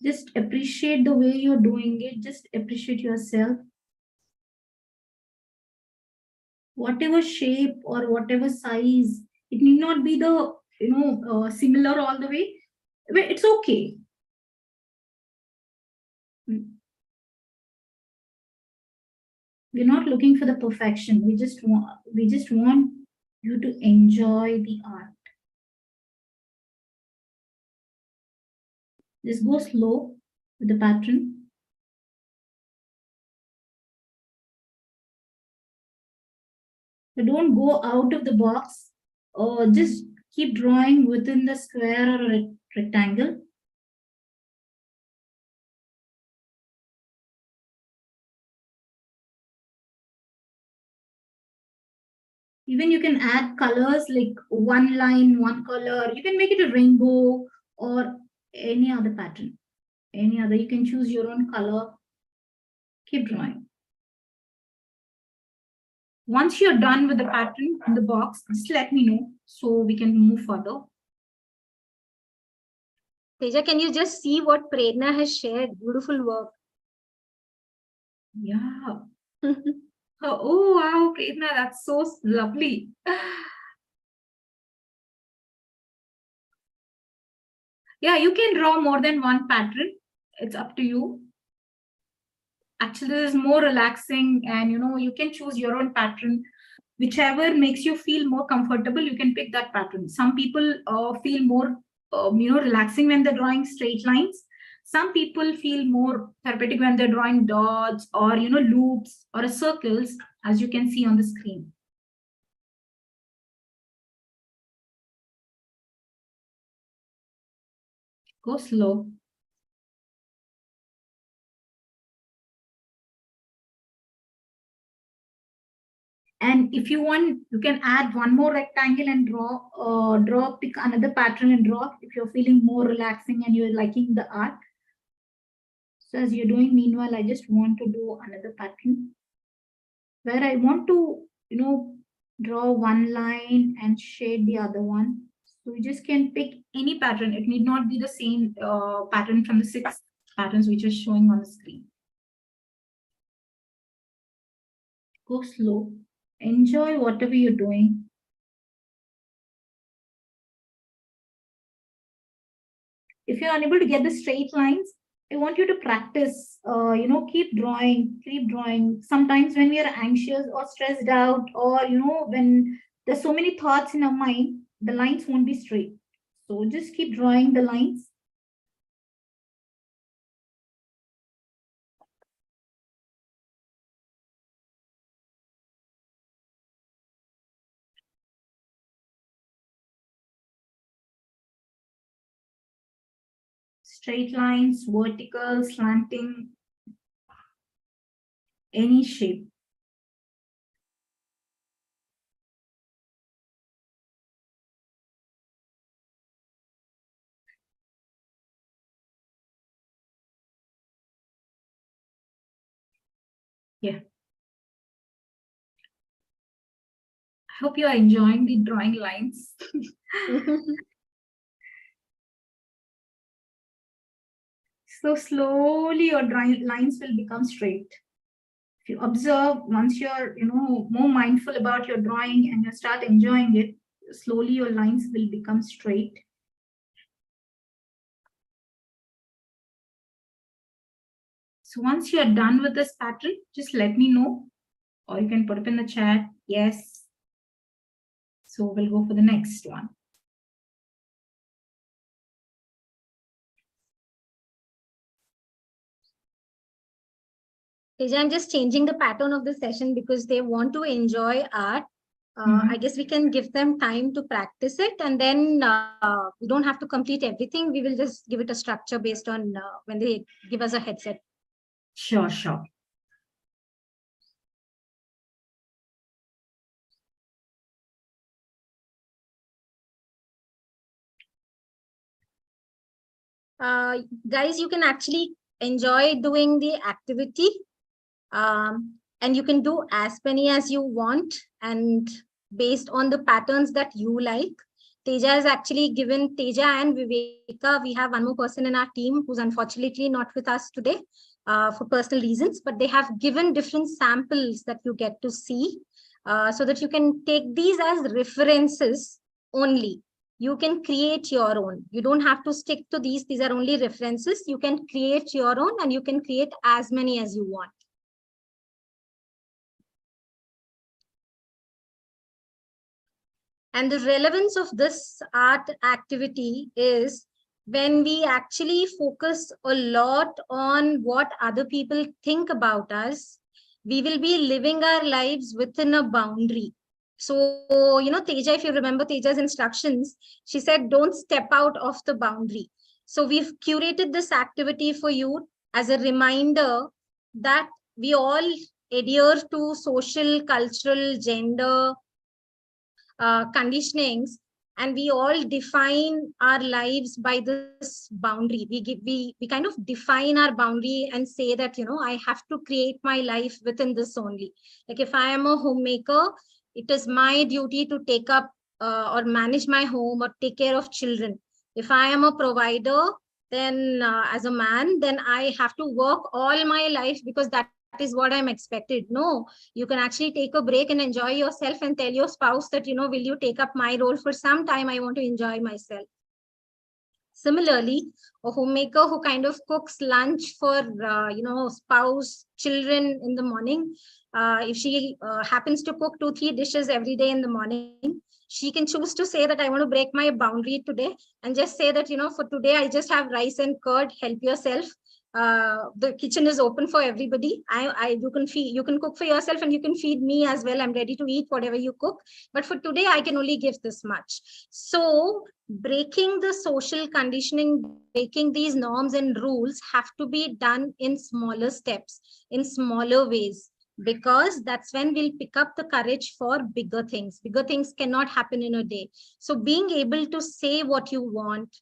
Just appreciate the way you're doing it. Just appreciate yourself. Whatever shape or whatever size, it need not be the similar all the way. It's okay. We're not looking for the perfection. We just want you to enjoy the art. Just go slow with the pattern. So don't go out of the box, or just keep drawing within the square or rectangle. Even you can add colors like one line, one color. You can make it a rainbow or any other pattern. Any other, you can choose your own color. Keep drawing. Once you're done with the pattern in the box, just let me know so we can move further. Teja, can you just see what Prerna has shared? Beautiful work. Yeah. Oh, wow, Prerna, that's so lovely. Yeah, you can draw more than one pattern. It's up to you. Actually, this is more relaxing, and you can choose your own pattern. Whichever makes you feel more comfortable, you can pick that pattern. Some people feel more relaxing when they're drawing straight lines. Some people feel more therapeutic when they're drawing dots or loops or circles, as you can see on the screen. Go slow. And if you want, you can add one more rectangle and pick another pattern and draw if you're feeling more relaxing and you're liking the art. So as you're doing, meanwhile, I just want to do another pattern where I want to, draw one line and shade the other one. So you just can pick any pattern. It need not be the same pattern from the 6 patterns which are showing on the screen. Go slow. Enjoy whatever you're doing. If you're unable to get the straight lines, I want you to practice, keep drawing. Sometimes when we are anxious or stressed out, or, when there's so many thoughts in our mind, the lines won't be straight. So just keep drawing the lines. Straight lines, vertical, slanting, any shape. Yeah. I hope you are enjoying the drawing lines. So slowly your drawing lines will become straight. If you observe, once you're more mindful about your drawing and you start enjoying it, slowly your lines will become straight. So once you're done with this pattern, just let me know, or you can put it in the chat. Yes. So we'll go for the next one. Teja, I'm just changing the pattern of the session because they want to enjoy art. I guess we can give them time to practice it, and then we don't have to complete everything. We will just give it a structure based on when they give us a headset. Sure, sure. Guys, you can actually enjoy doing the activity, and you can do as many as you want, and based on the patterns that you like. Teja has actually given, Teja and Viveka, we have one more person in our team who's unfortunately not with us today for personal reasons, but they have given different samples that you get to see so that you can take these as references only. You can create your own. You don't have to stick to these. These are only references. You can create your own, and you can create as many as you want. And the relevance of this art activity is when we actually focus a lot on what other people think about us, we will be living our lives within a boundary. So, Teja, if you remember Teja's instructions, she said, don't step out of the boundary. So we've curated this activity for you as a reminder that we all adhere to social, cultural, gender, conditionings, and we all define our lives by this boundary. We kind of define our boundary and say that, I have to create my life within this only. Like if I am a homemaker, it is my duty to take up or manage my home or take care of children. If I am a provider, then as a man, then I have to work all my life because that is what I'm expected. No, you can actually take a break and enjoy yourself and tell your spouse that, will you take up my role for some time? I want to enjoy myself. Similarly, a homemaker who kind of cooks lunch for, spouse, children in the morning, if she happens to cook 2-3 dishes every day in the morning, she can choose to say that I want to break my boundary today and just say that, for today, I just have rice and curd, help yourself. The kitchen is open for everybody. You can cook for yourself and you can feed me as well. I'm ready to eat whatever you cook. But for today, I can only give this much. So breaking the social conditioning, breaking these norms and rules have to be done in smaller steps, in smaller ways, because that's when we'll pick up the courage for bigger things. Bigger things cannot happen in a day. So being able to say what you want,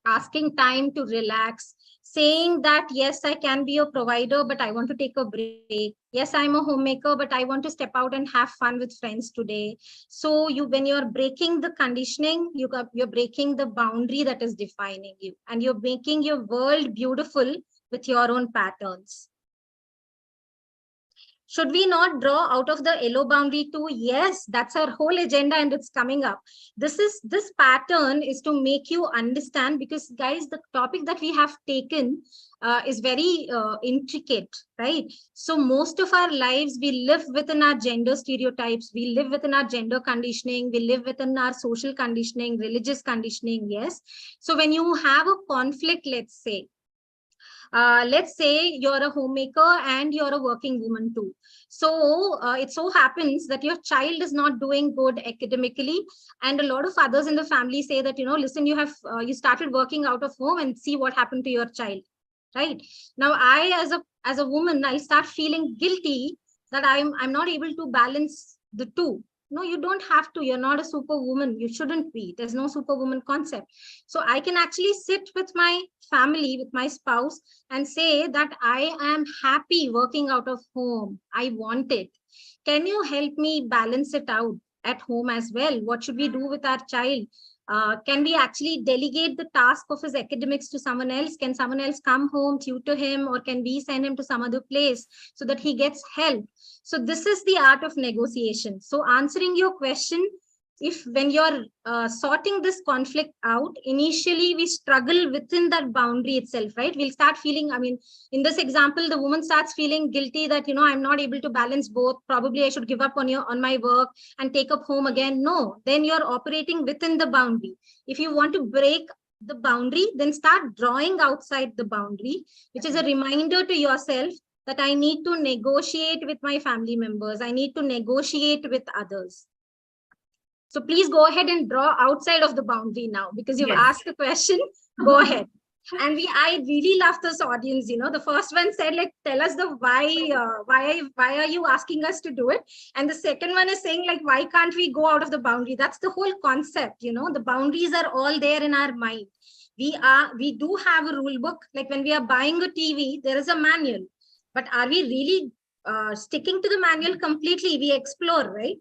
asking time to relax, saying that, yes, I can be a provider, but I want to take a break. Yes, I'm a homemaker, but I want to step out and have fun with friends today. So when you're breaking the conditioning, you're breaking the boundary that is defining you, and you're making your world beautiful with your own patterns. Should we not draw out of the yellow boundary too? Yes, that's our whole agenda and it's coming up. This pattern is to make you understand, because guys, the topic that we have taken is very intricate, right? So most of our lives, we live within our gender stereotypes. We live within our gender conditioning. We live within our social conditioning, religious conditioning. Yes. So when you have a conflict, let's say you're a homemaker and you're a working woman too. So it so happens that your child is not doing good academically, and a lot of others in the family say that, listen, you started working out of home and see what happened to your child, right? Now I, as a woman, I'll start feeling guilty that I'm not able to balance the two. No, you don't have to. You're not a superwoman. You shouldn't be. There's no superwoman concept. So I can actually sit with my family, with my spouse, and say that I am happy working out of home. I want it. Can you help me balance it out at home as well? What should we do with our child? Can we actually delegate the task of his academics to someone else? Can someone else come home, tutor him, or can we send him to some other place so that he gets help? So this is the art of negotiation. So answering your question, if when you're sorting this conflict out, initially we struggle within that boundary itself, right? We'll start feeling, in this example, the woman starts feeling guilty that, I'm not able to balance both. Probably I should give up on my work and take up home again. No, then you're operating within the boundary. If you want to break the boundary, then start drawing outside the boundary, which is a reminder to yourself that I need to negotiate with my family members. I need to negotiate with others. So please go ahead and draw outside of the boundary now, because you've asked the question. Go ahead. And I really love this audience. The first one said, like, tell us the why are you asking us to do it? And the second one is saying, like, why can't we go out of the boundary? That's the whole concept. The boundaries are all there in our mind. We do have a rule book. Like when we are buying a TV, there is a manual, but are we really sticking to the manual completely? We explore, right?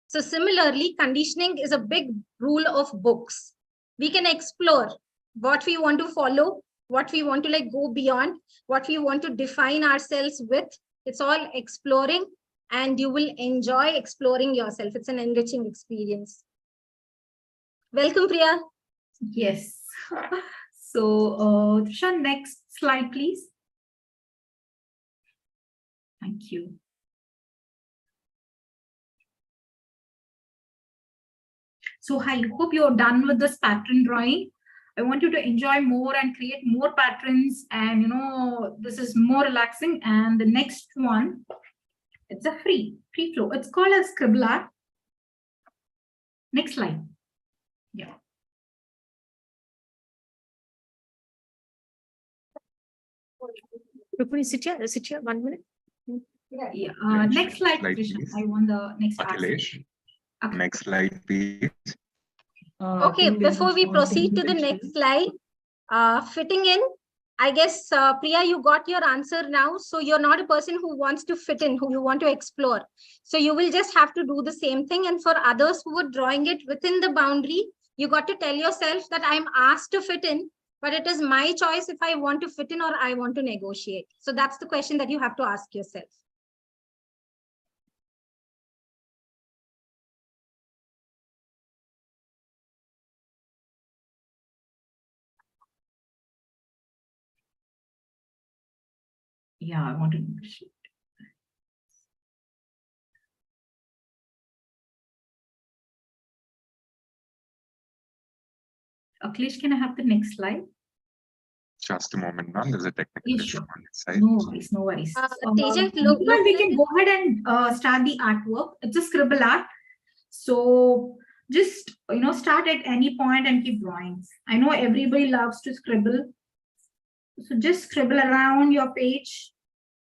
So similarly, conditioning is a big rule of books. We can explore what we want to follow, what we want to like go beyond, what we want to define ourselves with. It's all exploring, and you will enjoy exploring yourself. It's an enriching experience. Welcome, Priya. Yes. So, Trisha, next slide, please. Thank you. So I hope you're done with this pattern drawing. I want you to enjoy more and create more patterns. And, this is more relaxing. And the next one, it's a free flow. It's called a scribble art. Next slide. Yeah. Rukmini, sit here 1 minute. Yeah. Next slide, please. I want the next Akhilesh. Okay. Next slide, please. Okay, before we proceed to the next slide, fitting in, I guess, Priya, you got your answer now. So you're not a person who wants to fit in, who you want to explore. So you will just have to do the same thing. And for others who are drawing it within the boundary, you got to tell yourself that I'm asked to fit in, but it is my choice if I want to fit in or I want to negotiate. So that's the question that you have to ask yourself. Yeah, I want to negotiate. Akhilesh, can I have the next slide? Just a moment, ma'am. There's a technical issue on this side. No worries, no worries. Teja, we can go ahead and start the artwork. It's a scribble art. So just, start at any point and keep drawing. I know everybody loves to scribble. So just scribble around your page,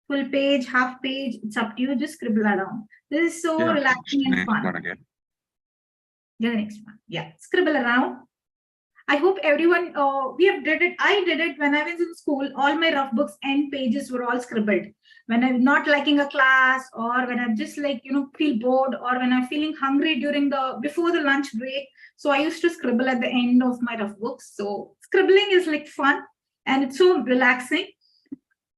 full page, half page. It's up to you. Just scribble around. This is so relaxing and fun. One again. Yeah, the next one. Yeah, scribble around. I hope everyone, we have did it. I did it when I was in school. All my rough books end pages were all scribbled. When I'm not liking a class, or when I'm just like, feel bored, or when I'm feeling hungry before the lunch break. So I used to scribble at the end of my rough books. So scribbling is like fun and it's so relaxing.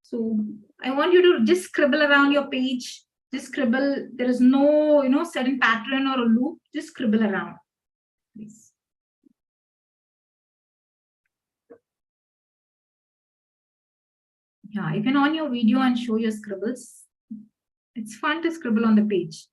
So I want you to just scribble around your page. Just scribble. There is no, certain pattern or a loop. Just scribble around. Please. Yeah, you can on your video and show your scribbles. It's fun to scribble on the page.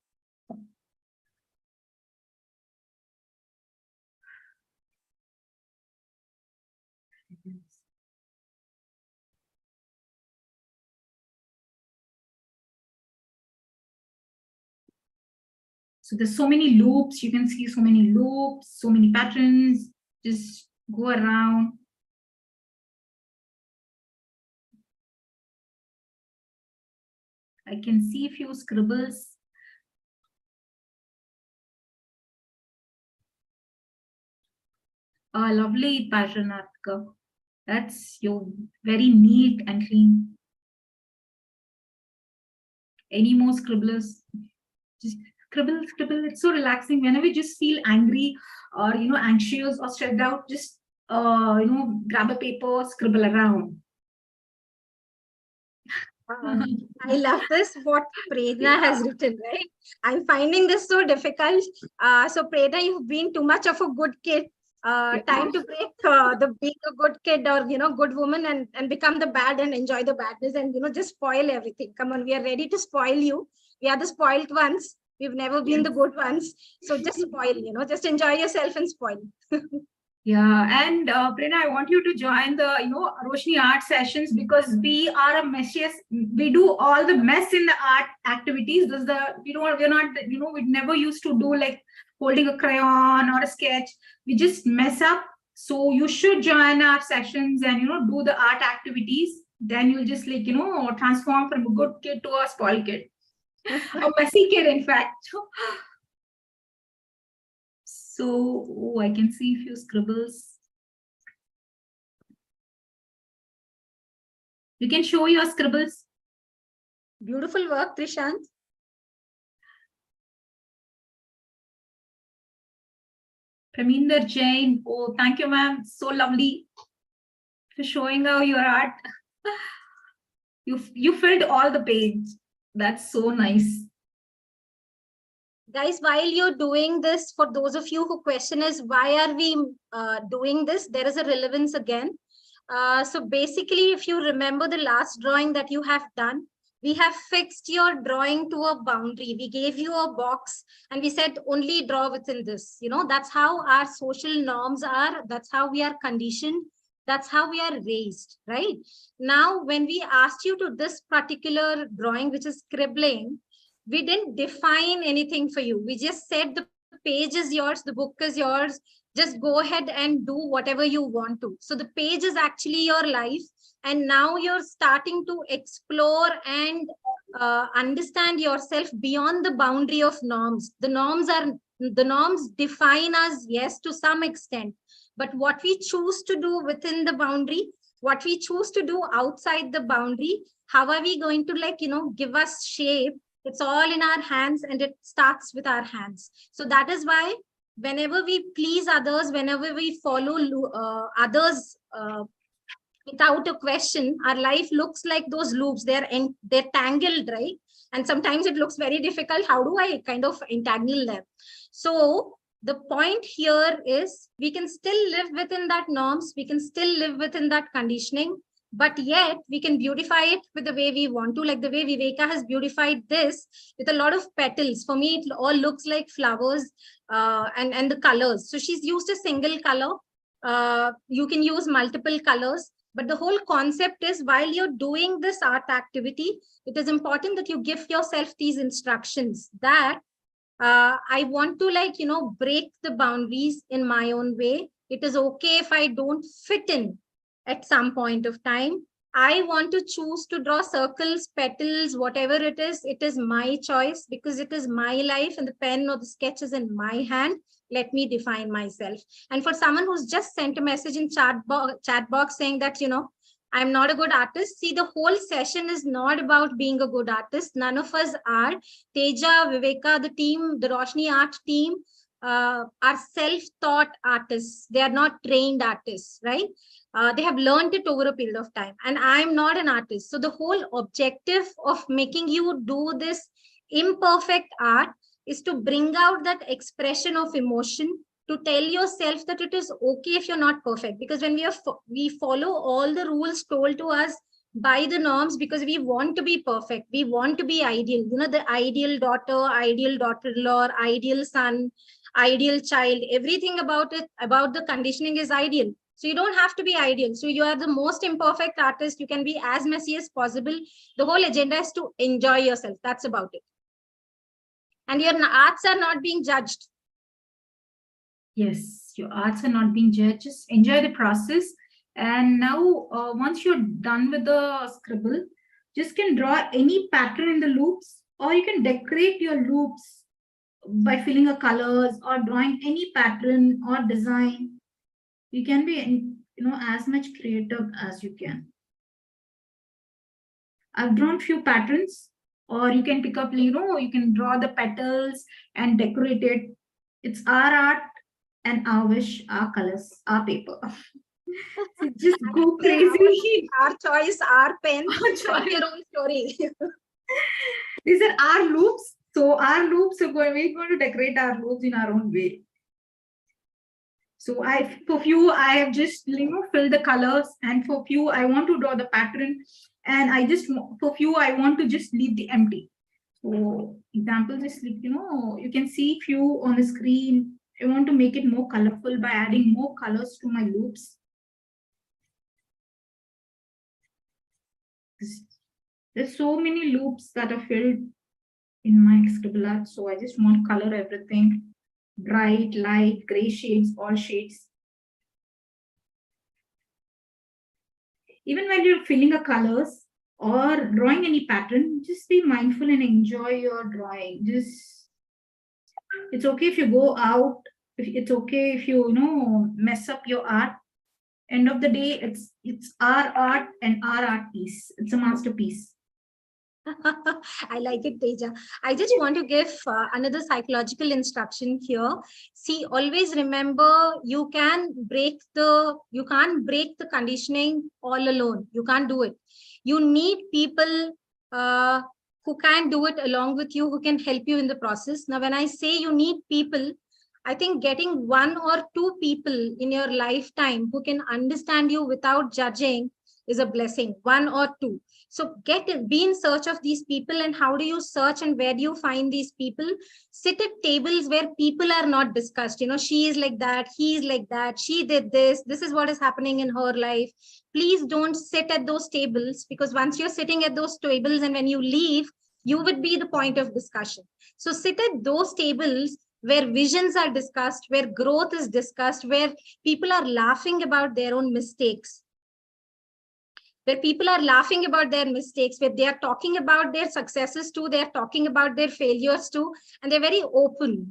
So there's so many loops. You can see so many loops, so many patterns. Just go around. I can see a few scribbles. Oh, lovely pattern, Artika. That's your very neat and clean. Any more scribblers? Just scribble. It's so relaxing. Whenever you just feel angry or anxious or stressed out, just grab a paper, scribble around. I love this, what Prerna has written, right? I'm finding this so difficult. So Prerna, you've been too much of a good kid. Time to break the being a good kid or, good woman and become the bad and enjoy the badness and, just spoil everything. Come on, we are ready to spoil you. We are the spoiled ones. We've never been the good ones. So just spoil, just enjoy yourself and spoil. Yeah, and Prerna, I want you to join the Roshini art sessions, because we are a messiest. We do all the mess in the art activities. Does the we're not we never used to do like holding a crayon or a sketch. We just mess up. So you should join our sessions and do the art activities. Then you'll just like transform from a good kid to a spoiled kid, a messy kid, in fact. So I can see a few scribbles. You can show your scribbles. Beautiful work, Trishant. Praminder Jain. Oh, thank you, ma'am. So lovely for showing out your art. You filled all the page. That's so nice. Guys, while you're doing this, for those of you who question is why are we doing this, there is a relevance again. So basically, if you remember the last drawing that you have done, we have fixed your drawing to a boundary. We gave you a box and we said only draw within this. That's how our social norms are. That's how we are conditioned. That's how we are raised, right? Now, when we asked you to this particular drawing, which is scribbling, we didn't define anything for you. We just said the page is yours, the book is yours. Just go ahead and do whatever you want to. So the page is actually your life. And now you're starting to explore and understand yourself beyond the boundary of norms. The norms define us, yes, to some extent. But what we choose to do within the boundary, what we choose to do outside the boundary, how are we going to give us shape? It's all in our hands, and it starts with our hands. So that is why whenever we please others, whenever we follow others without a question, our life looks like those loops. They're tangled, right? And sometimes it looks very difficult. How do I kind of entangle them? So the point here is we can still live within that norms. We can still live within that conditioning. But yet we can beautify it with the way we want to, like the way Viveka has beautified this with a lot of petals. For me, it all looks like flowers and the colors. So she's used a single color. You can use multiple colors. But the whole concept is while you're doing this art activity, it is important that you give yourself these instructions that I want to break the boundaries in my own way. It is okay if I don't fit in at some point of time. I want to choose to draw circles, petals, whatever it is my choice because it is my life and the pen or the sketch is in my hand. Let me define myself. And for someone who's just sent a message in chat box saying that, I'm not a good artist. See, the whole session is not about being a good artist. None of us are. Teja, Viveka, the team, the Roshini art team, are self-taught artists. They are not trained artists, right? They have learned it over a period of time. And I'm not an artist. So the whole objective of making you do this imperfect art is to bring out that expression of emotion, to tell yourself that it is okay if you're not perfect. Because when we follow all the rules told to us by the norms, because we want to be perfect, we want to be ideal, the ideal daughter, ideal daughter-in-law, ideal son, ideal child, everything about it, about the conditioning is ideal. So you don't have to be ideal. So you are the most imperfect artist. You can be as messy as possible. The whole agenda is to enjoy yourself. That's about it. And your arts are not being judged. Yes, your arts are not being judged. Just enjoy the process. And now, once you're done with the scribble, just can draw any pattern in the loops, or you can decorate your loops by filling a colors or drawing any pattern or design. You can be, as much creative as you can. I've drawn few patterns, or you can pick up, you can draw the petals and decorate it. It's our art and our wish, our colors, our paper. So just go crazy. Our choice, our pen, Our your own story. These are our loops. So our loops are we're going to decorate our loops in our own way. So for few, I have just filled the colors, and for few, I want to draw the pattern, and for few, I want to just leave the empty. So example, just like you can see few on the screen. I want to make it more colorful by adding more colors to my loops. There's so many loops that are filled in my scribble art, so I just want to color everything. Bright, light, gray shades, all shades. Even when you're filling the colors or drawing any pattern, just be mindful and enjoy your drawing. It's okay if you go out, it's okay if you mess up your art. End of the day, it's our art and our art piece. It's a masterpiece. I like it, Teja. I just want to give another psychological instruction here. See, always remember, you can't break the conditioning all alone. You can't do it. You need people who can do it along with you, who can help you in the process. Now, when I say you need people, I think getting one or two people in your lifetime who can understand you without judging is a blessing. One or two. So be in search of these people. And how do you search and where do you find these people? Sit at tables where people are not discussed. She is like that, he is like that, she did this is what is happening in her life. Please don't sit at those tables, because once you're sitting at those tables and when you leave, you would be the point of discussion. So sit at those tables where visions are discussed, where growth is discussed, where people are laughing about their own mistakes, where people are laughing about their mistakes, where they are talking about their successes too, they are talking about their failures too, and they're very open,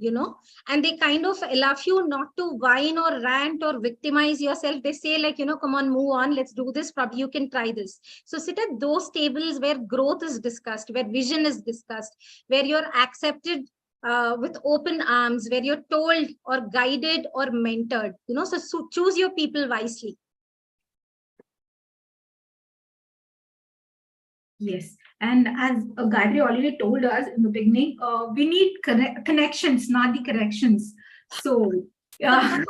and they kind of allow you not to whine or rant or victimize yourself. They say like, come on, move on, let's do this, probably you can try this. So sit at those tables where growth is discussed, where vision is discussed, where you're accepted with open arms, where you're told or guided or mentored, so choose your people wisely. Yes, and as Gayatri already told us in the beginning, we need connections, not the corrections. So, yeah.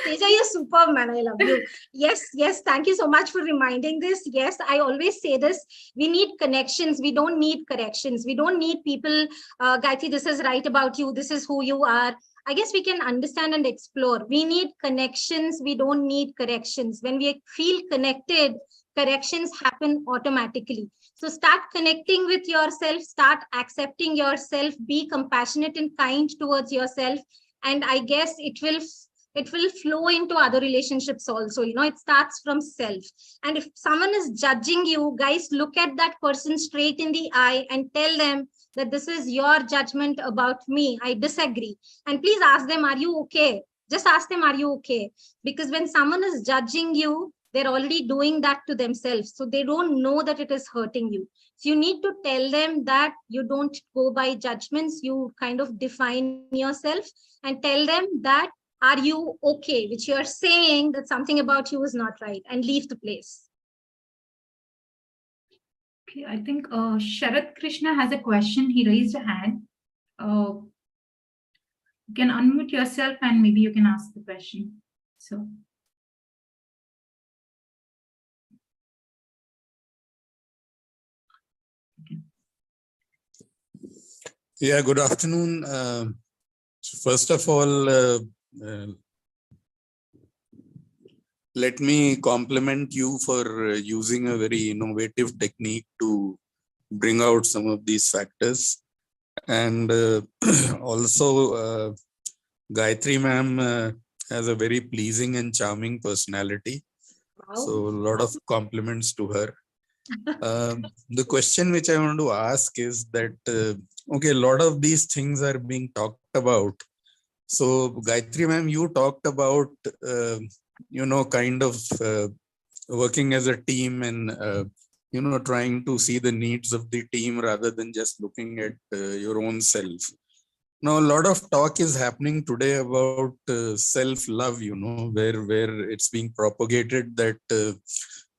Teja, you're superb, man. I love you. Yes. Thank you so much for reminding this. Yes, I always say this. We need connections. We don't need corrections. We don't need people. Gayatri, this is right about you. This is who you are. I guess we can understand and explore. We need connections. We don't need corrections. When we feel connected, corrections happen automatically. So start connecting with yourself, start accepting yourself, be compassionate and kind towards yourself. And I guess it will flow into other relationships also. It starts from self. And if someone is judging you, guys, look at that person straight in the eye and tell them that this is your judgment about me. I disagree. And please ask them, are you okay? Just ask them, are you okay? Because when someone is judging you, they're already doing that to themselves. So they don't know that it is hurting you. So you need to tell them that you don't go by judgments. You kind of define yourself and tell them that, are you okay? Which you're saying that something about you is not right, and leave the place. Okay, I think Sharath Krishna has a question. He raised a hand. You can unmute yourself and maybe you can ask the question. So. Yeah, good afternoon. First of all, let me compliment you for using a very innovative technique to bring out some of these factors. And also, Gayatri ma'am has a very pleasing and charming personality. Wow. So a lot of compliments to her. The question which I want to ask is that, okay, a lot of these things are being talked about. So Gayatri ma'am, you talked about, kind of working as a team and, trying to see the needs of the team rather than just looking at your own self. Now, a lot of talk is happening today about self-love, where it's being propagated that,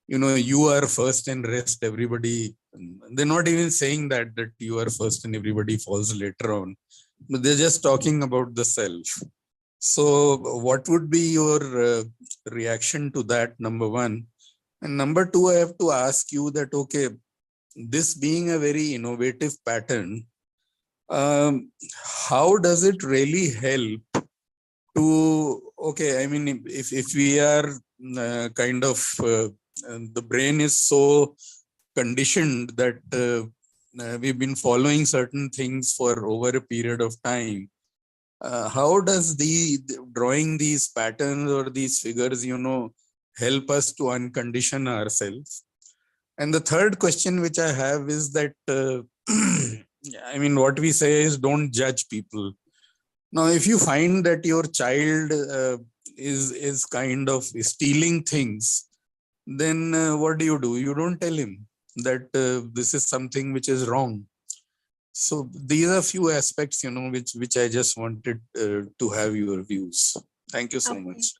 you are first and rest everybody. They're not even saying that you are first and everybody falls later on, but they're just talking about the self. So what would be your reaction to that, number one? And number two, I have to ask you that, okay, this being a very innovative pattern, how does it really help okay, I mean, if we are the brain is so conditioned that we've been following certain things for over a period of time. How does drawing these patterns or these figures, help us to uncondition ourselves? And the third question which I have is that, I mean, what we say is don't judge people. Now, if you find that your child is kind of stealing things, then what do? You don't tell him that this is something which is wrong. So these are few aspects, which I just wanted to have your views. Thank you so much.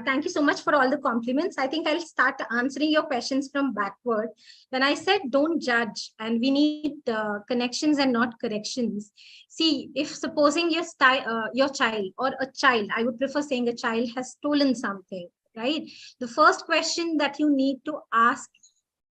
Thank you so much for all the compliments. I think I'll start answering your questions from backward. When I said don't judge and we need connections and not corrections. See, if supposing your child or a child, I would prefer saying a child has stolen something, right? The first question that you need to ask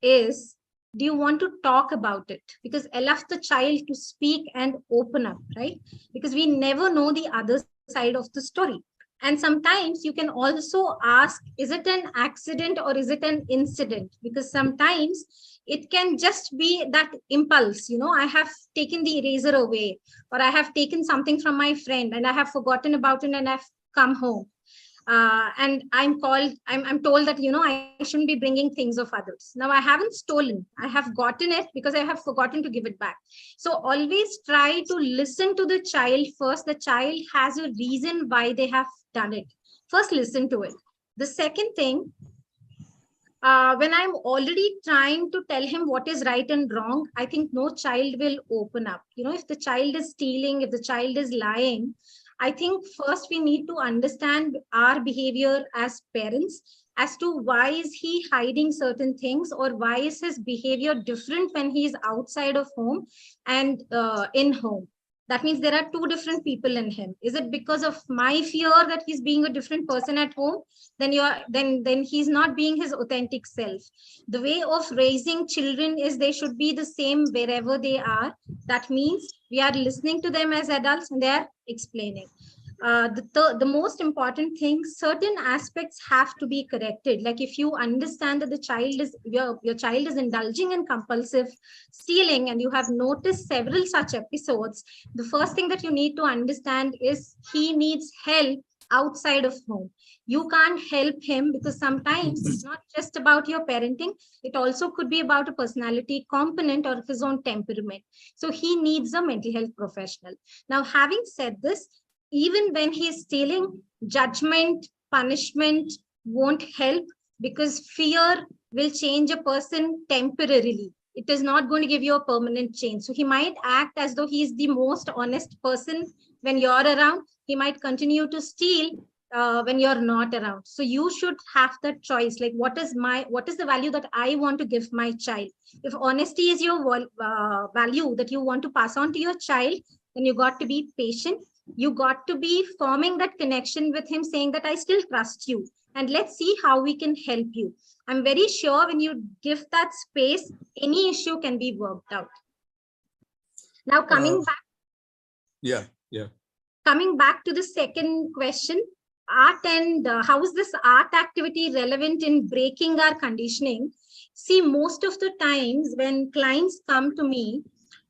is, do you want to talk about it? Because allow the child to speak and open up, right? Because we never know the other side of the story. And sometimes you can also ask, is it an accident or is it an incident? Because sometimes it can just be that impulse, I have taken the eraser away, or I have taken something from my friend and I have forgotten about it and I've come home. And I'm told that, I shouldn't be bringing things of others. Now, I haven't stolen. I have gotten it because I have forgotten to give it back. So always try to listen to the child first. The child has a reason why they have done it. First, listen to it. The second thing, when I'm already trying to tell him what is right and wrong, I think no child will open up. If the child is stealing, if the child is lying, I think first we need to understand our behavior as parents as to why is he hiding certain things, or why is his behavior different when he is outside of home and in home. That means there are two different people in him. Is it because of my fear that he's being a different person at home? Then he's not being his authentic self. The way of raising children is they should be the same wherever they are. That means we are listening to them as adults and they are explaining. The most important thing, certain aspects have to be corrected. Like if you understand that the child is your child is indulging in compulsive stealing and you have noticed several such episodes, the first thing that you need to understand is he needs help outside of home. You can't help him because sometimes it's not just about your parenting. It also could be about a personality component or his own temperament. So he needs a mental health professional. Now, having said this, even when he is stealing, judgment, punishment won't help, because fear will change a person temporarily. It is not going to give you a permanent change. So he might act as though he is the most honest person when you're around. He might continue to steal when you're not around. So you should have that choice. Like, what is the value that I want to give my child? If honesty is your value that you want to pass on to your child, then you got to be patient. You got to be forming that connection with him, saying that I still trust you and let's see how we can help you. I'm very sure when you give that space, any issue can be worked out. Now, coming back to the second question, art and how is this art activity relevant in breaking our conditioning? See, most of the times when clients come to me,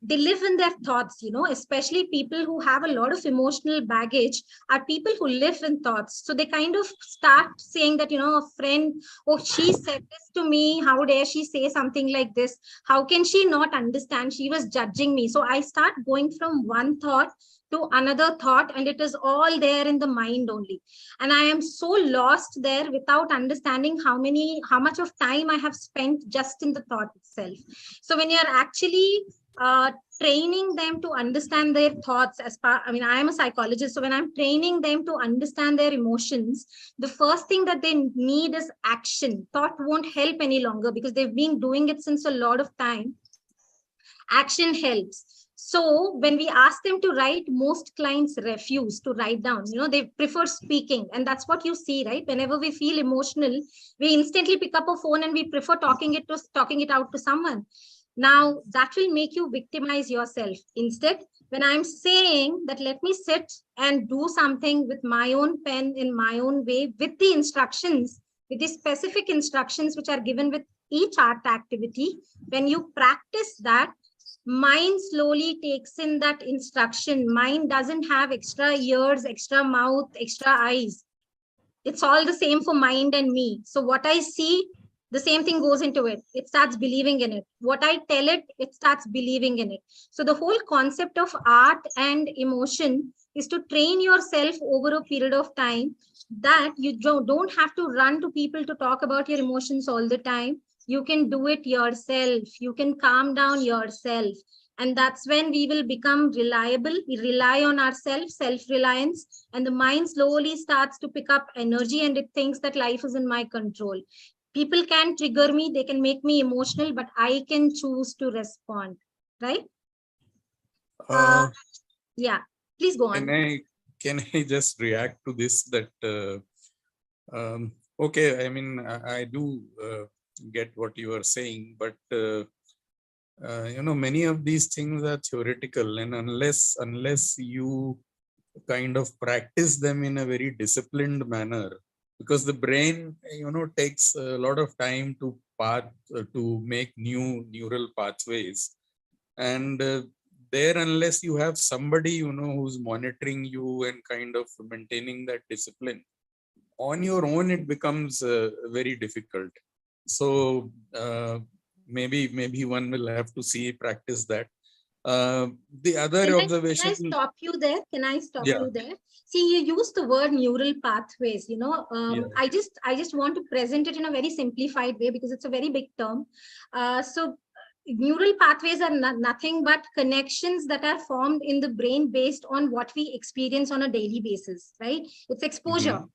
they live in their thoughts, especially people who have a lot of emotional baggage are people who live in thoughts. So they kind of start saying that, a friend, oh, she said this to me. How dare she say something like this? How can she not understand? She was judging me. So I start going from one thought to another thought, and it is all there in the mind only. And I am so lost there without understanding how much of time I have spent just in the thought itself. So when you're actually training them to understand their thoughts I am a psychologist. So when I'm training them to understand their emotions, the first thing that they need is action. Thought won't help any longer because they've been doing it since a lot of time. Action helps. So when we ask them to write, most clients refuse to write down. They prefer speaking. And that's what you see, right? Whenever we feel emotional, we instantly pick up a phone and we prefer talking it out to someone. Now, that will make you victimize yourself. Instead, When I'm saying that let me sit and do something with my own pen in my own way, with the instructions, with the specific instructions which are given with each art activity, when you practice that, mind slowly takes in that instruction. Mind doesn't have extra ears, extra mouth, extra eyes. It's all the same for mind and me. So what I see, the same thing goes into it. It starts believing in it. What I tell it, it starts believing in it. So the whole concept of art and emotion is to train yourself over a period of time, that you don't have to run to people to talk about your emotions all the time. You can do it yourself. You can calm down yourself. And that's when we will become reliable. We rely on ourselves, self-reliance, and the mind slowly starts to pick up energy, and it thinks that life is in my control. People can trigger me, they can make me emotional, but I can choose to respond, right? Yeah, please go on. Can I just react to this? That okay, I mean, I do get what you are saying, but many of these things are theoretical, and unless you kind of practice them in a very disciplined manner, because the brain takes a lot of time to make new neural pathways, and there, unless you have somebody who's monitoring you and kind of maintaining that discipline on your own, it becomes very difficult. So maybe one will have to see practice that. The other observation. Can I stop you there? Can I stop Yeah. you there? See, you use the word neural pathways. Yeah. I just want to present it in a very simplified way because it's a very big term. So neural pathways are nothing but connections that are formed in the brain based on what we experience on a daily basis, right? It's exposure. Mm-hmm.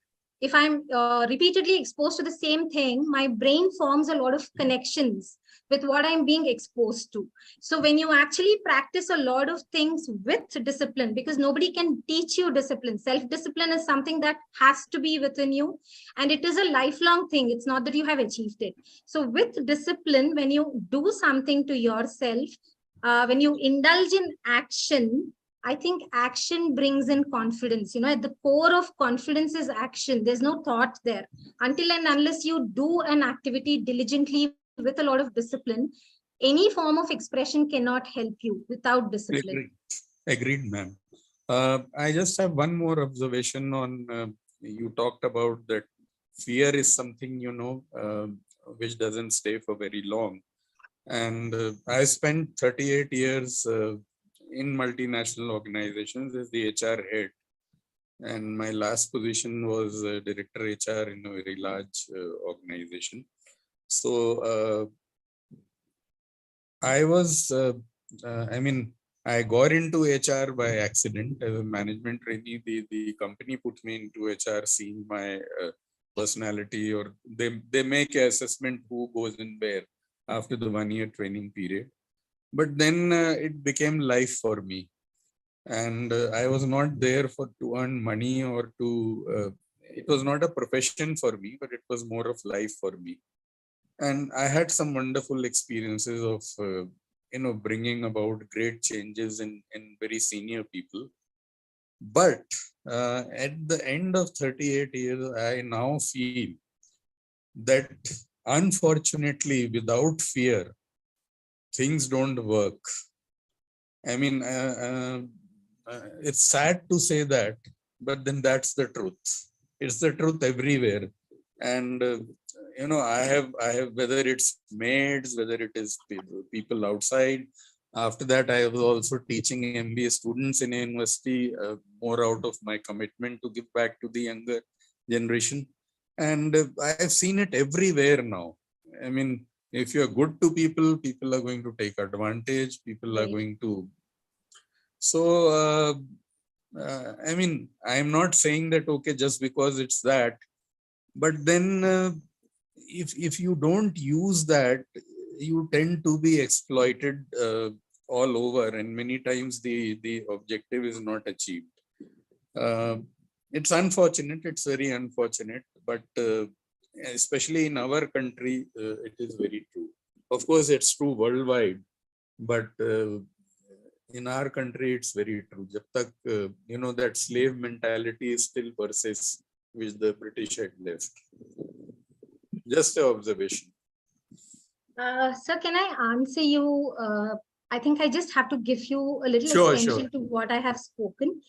If I'm repeatedly exposed to the same thing, my brain forms a lot of connections with what I'm being exposed to. So when you actually practice a lot of things with discipline, because nobody can teach you discipline, self-discipline is something that has to be within you, and it is a lifelong thing. It's not that you have achieved it. So with discipline, when you do something to yourself, when you indulge in action, I think action brings in confidence. At the core of confidence is action. There's no thought there. Until and unless you do an activity diligently with a lot of discipline, any form of expression cannot help you without discipline. Agreed, ma'am. I just have one more observation on, you talked about that fear is something, which doesn't stay for very long. And I spent 38 years in multinational organizations as the HR head. And my last position was director HR in a very large organization. So I was, I got into HR by accident as a management trainee. The company put me into HR seeing my personality, or they make an assessment who goes in where after the 1-year training period. But then it became life for me. And I was not there to earn money or it was not a profession for me, but it was more of life for me. And I had some wonderful experiences of, bringing about great changes in very senior people. But at the end of 38 years, I now feel that unfortunately, without fear, things don't work. I mean, it's sad to say that, but then that's the truth. It's the truth everywhere. And I have whether it's maids, whether it is people outside. After that, I was also teaching MBA students in a university, more out of my commitment to give back to the younger generation. And I've seen it everywhere now. I mean, if you're good to people, people are going to take advantage. People are going to. So, I'm not saying that, okay, just because it's that, but then if you don't use that, you tend to be exploited all over, and many times the objective is not achieved. It's unfortunate. It's very unfortunate, but especially in our country, it is very true. Of course, it's true worldwide, but in our country, it's very true. Jab tak, that slave mentality still persists, which the British had left. Just an observation. Sir, can I answer you? I think I just have to give you a little extension to what I have spoken.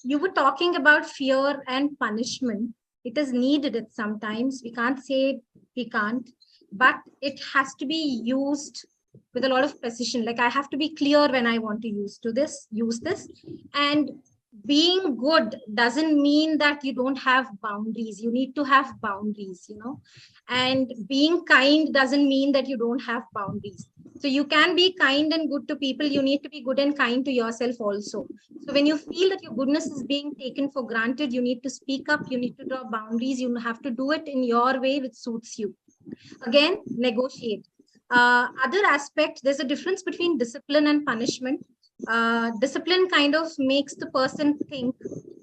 You were talking about fear and punishment. It is needed at sometimes. We can't say we can't, but it has to be used with a lot of precision. Like I have to be clear when I want to use this. And being good doesn't mean that you don't have boundaries. You need to have boundaries, and being kind doesn't mean that you don't have boundaries. So you can be kind and good to people. You need to be good and kind to yourself also. So when you feel that your goodness is being taken for granted, you need to speak up. You need to draw boundaries. You have to do it in your way which suits you. Again, negotiate. Other aspect, there's a difference between discipline and punishment. Discipline kind of makes the person think.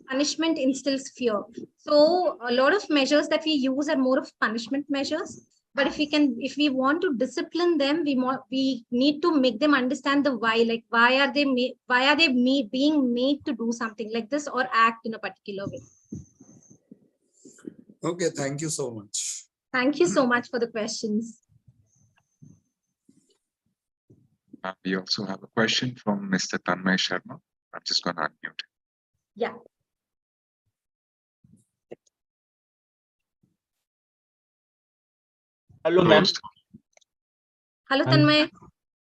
Punishment instills fear. So a lot of measures that we use are more of punishment measures. But if we want to discipline them, we need to make them understand the why. Like why are they being made to do something like this or act in a particular way? Okay, thank you so much. Thank you so much for the questions. We also have a question from Mr. Tanmay Sharma. I'm just going to unmute. Yeah. Hello, ma'am. Hello, Tanmay.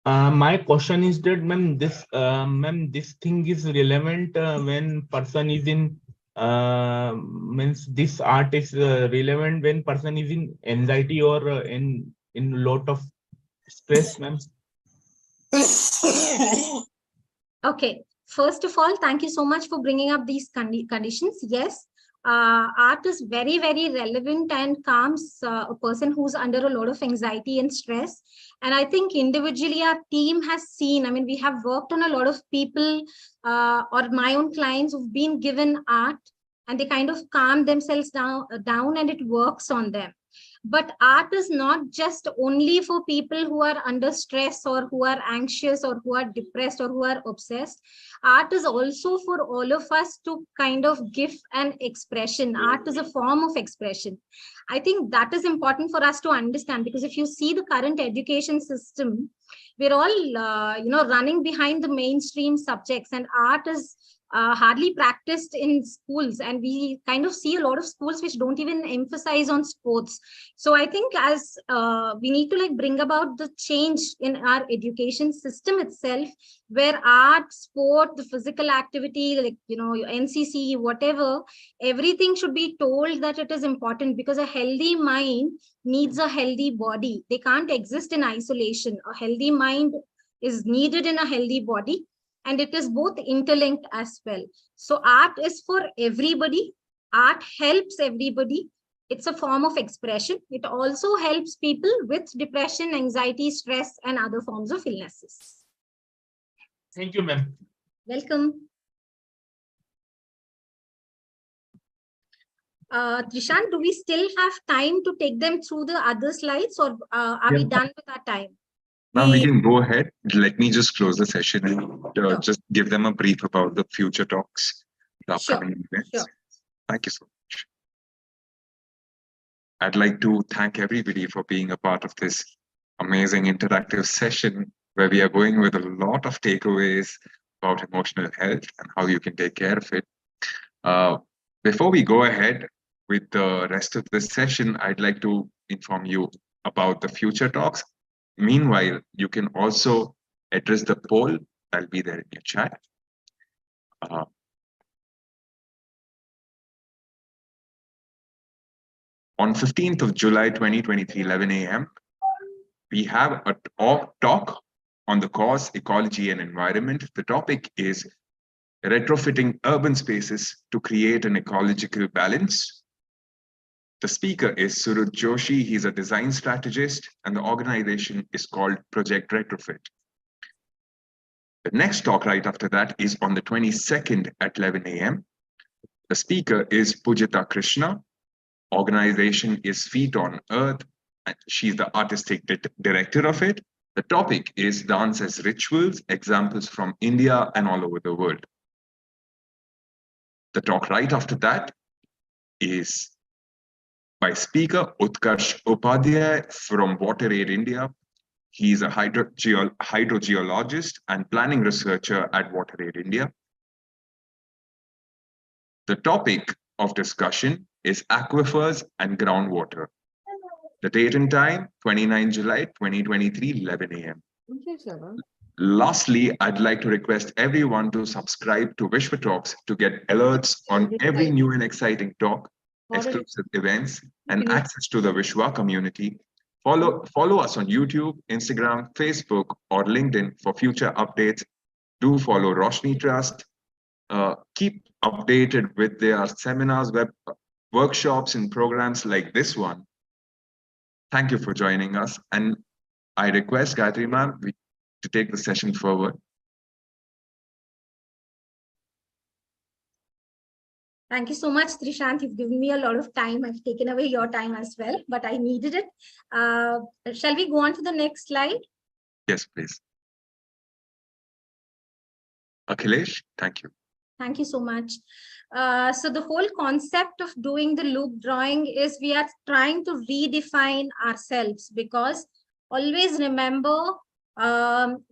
My question is that, ma'am, this thing is relevant when person is in means this art is relevant when person is in anxiety or in lot of stress, ma'am. Okay. First of all, thank you so much for bringing up these conditions. Yes, art is very, very relevant and calms a person who's under a lot of anxiety and stress. And I think individually our team has seen, we have worked on a lot of people or my own clients who've been given art and they kind of calm themselves down and it works on them. But art is not just only for people who are under stress or who are anxious or who are depressed or who are obsessed. Art is also for all of us to kind of give an expression. Art is a form of expression. I think that is important for us to understand, because if you see the current education system, we're all, running behind the mainstream subjects, and art is hardly practiced in schools, and we kind of see a lot of schools which don't even emphasize on sports. So I think as we need to bring about the change in our education system itself, where art, sport, the physical activity, NCC, whatever, everything should be told that it is important, because a healthy mind needs a healthy body. They can't exist in isolation. A healthy mind is needed in a healthy body. And it is both interlinked as well. So art is for everybody. Art helps everybody. It's a form of expression. It also helps people with depression, anxiety, stress, and other forms of illnesses. Thank you, ma'am. Welcome. Trishan, do we still have time to take them through the other slides, or are we done with our time? Now we can go ahead. Let me just close the session and just give them a brief about the future talks, the upcoming events. Sure. Thank you so much. I'd like to thank everybody for being a part of this amazing interactive session, where we are going with a lot of takeaways about emotional health and how you can take care of it. Before we go ahead with the rest of the session, I'd like to inform you about the future talks. Meanwhile, you can also address the poll. I'll be there in your chat. On 15th of July, 2023, 11 a.m., we have a talk on the cause, ecology, and environment. The topic is retrofitting urban spaces to create an ecological balance. The speaker is Suraj Joshi. He's a design strategist, and the organization is called Project Retrofit. The next talk right after that is on the 22nd at 11 a.m. The speaker is Pujita Krishna. Organization is Feet on Earth, and she's the artistic director of it. The topic is dance as rituals, examples from India and all over the world. The talk right after that is by speaker Utkarsh Upadhyay from WaterAid India. He is a hydrogeologist and planning researcher at WaterAid India. The topic of discussion is aquifers and groundwater. The date and time, 29 July 2023, 11 a.m. Lastly, I'd like to request everyone to subscribe to Vishwa Talks to get alerts on every new and exciting talk, exclusive events, and access to the Vishwa community. Follow us on YouTube, Instagram, Facebook, or LinkedIn for future updates. Do follow Roshini Trust. Keep updated with their seminars, workshops, and programs like this one. Thank you for joining us. And I request Gayatri ma'am to take the session forward. Thank you so much, Trishant. You've given me a lot of time. I've taken away your time as well, but I needed it. Shall we go on to the next slide? Yes, please. Akhilesh, thank you. Thank you so much. So the whole concept of doing the loop drawing is we are trying to redefine ourselves, because always remember,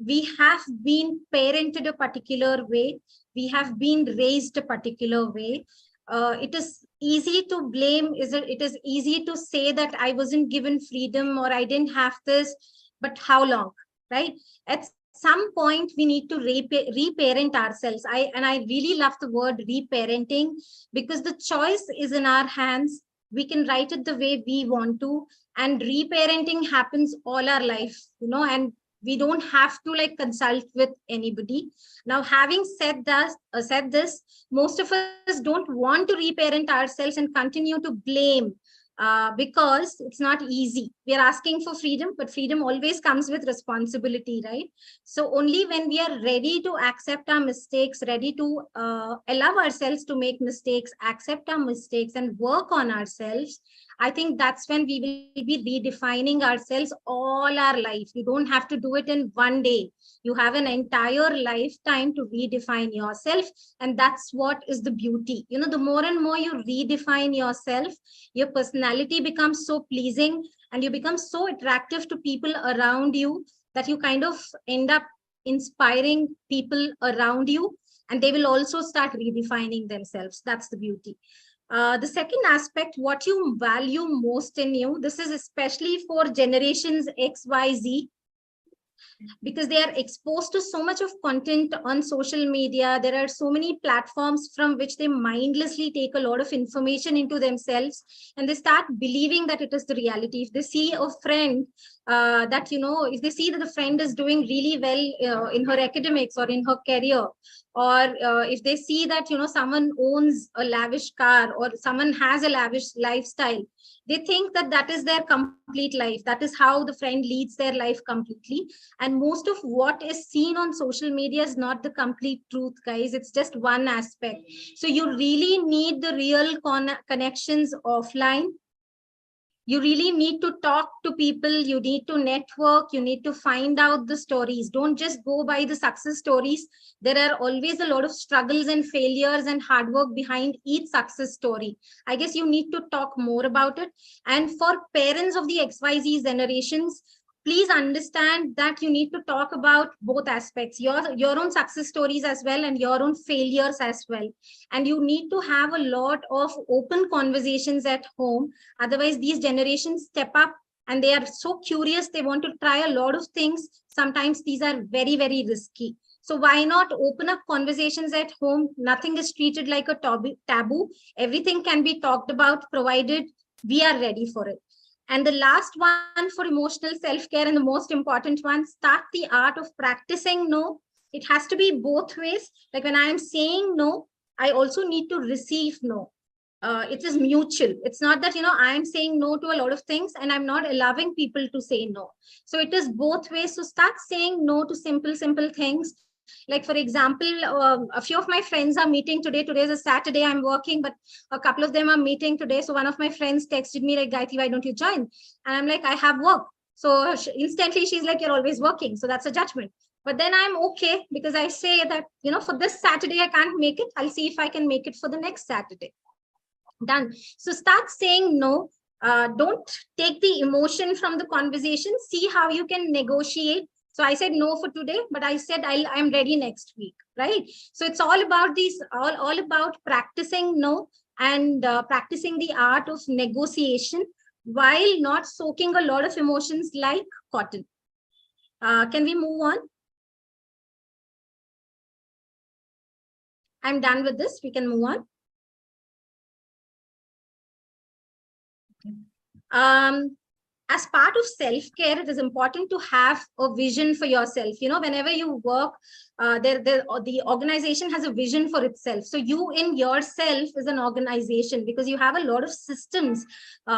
we have been parented a particular way. We have been raised a particular way. It is easy to blame. It is easy to say that I wasn't given freedom or I didn't have this, but how long, right? At some point we need to reparent ourselves. I really love the word reparenting, because the choice is in our hands. We can write it the way we want to, and reparenting happens all our life, and we don't have to consult with anybody. Now, having said this, most of us don't want to reparent ourselves and continue to blame, because it's not easy. We are asking for freedom, but freedom always comes with responsibility, right? So only when we are ready to accept our mistakes, ready to allow ourselves to make mistakes, accept our mistakes, and work on ourselves, I think that's when we will be redefining ourselves all our life. You don't have to do it in one day. You have an entire lifetime to redefine yourself. And that's what is the beauty. The more and more you redefine yourself, your personality becomes so pleasing and you become so attractive to people around you that you kind of end up inspiring people around you, and they will also start redefining themselves. That's the beauty. The second aspect, what you value most in you, this is especially for generations X, Y, Z, because they are exposed to so much of content on social media. There are so many platforms from which they mindlessly take a lot of information into themselves, and they start believing that it is the reality. If they see a friend if they see that the friend is doing really well in her academics or in her career, or if they see that someone owns a lavish car or someone has a lavish lifestyle, they think that that is their complete life. That is how the friend leads their life completely. And most of what is seen on social media is not the complete truth, guys. It's just one aspect. So you really need the real connections offline. You really need to talk to people. You need to network. You need to find out the stories. Don't just go by the success stories. There are always a lot of struggles and failures and hard work behind each success story. I guess you need to talk more about it. And for parents of the XYZ generations, please understand that you need to talk about both aspects, your own success stories as well and your own failures as well. And you need to have a lot of open conversations at home. Otherwise, these generations step up and they are so curious. They want to try a lot of things. Sometimes these are very, very risky. So why not open up conversations at home? Nothing is treated like a taboo. Everything can be talked about, provided we are ready for it. And the last one for emotional self-care, and the most important one, start the art of practicing no. It has to be both ways. Like when I am saying no, I also need to receive no. It is mutual. It's not that, I am saying no to a lot of things and I'm not allowing people to say no. So it is both ways. So start saying no to simple things. Like, for example, a few of my friends are meeting today. Today is a Saturday. I'm working, but a couple of them are meeting today. So one of my friends texted me like, Gayatri, why don't you join? And I'm like, I have work. So instantly she's like, you're always working. So that's a judgment. But then I'm okay because I say that, for this Saturday, I can't make it. I'll see if I can make it for the next Saturday. Done. So start saying no. Don't take the emotion from the conversation. See how you can negotiate. So I said no for today, but I said I'm ready next week, right? So it's all about all about practicing no and practicing the art of negotiation while not soaking a lot of emotions like cotton. Can we move on? I'm done with this. We can move on. As part of self-care, it is important to have a vision for yourself. Whenever you work, the organization has a vision for itself. So you in yourself is an organization because you have a lot of systems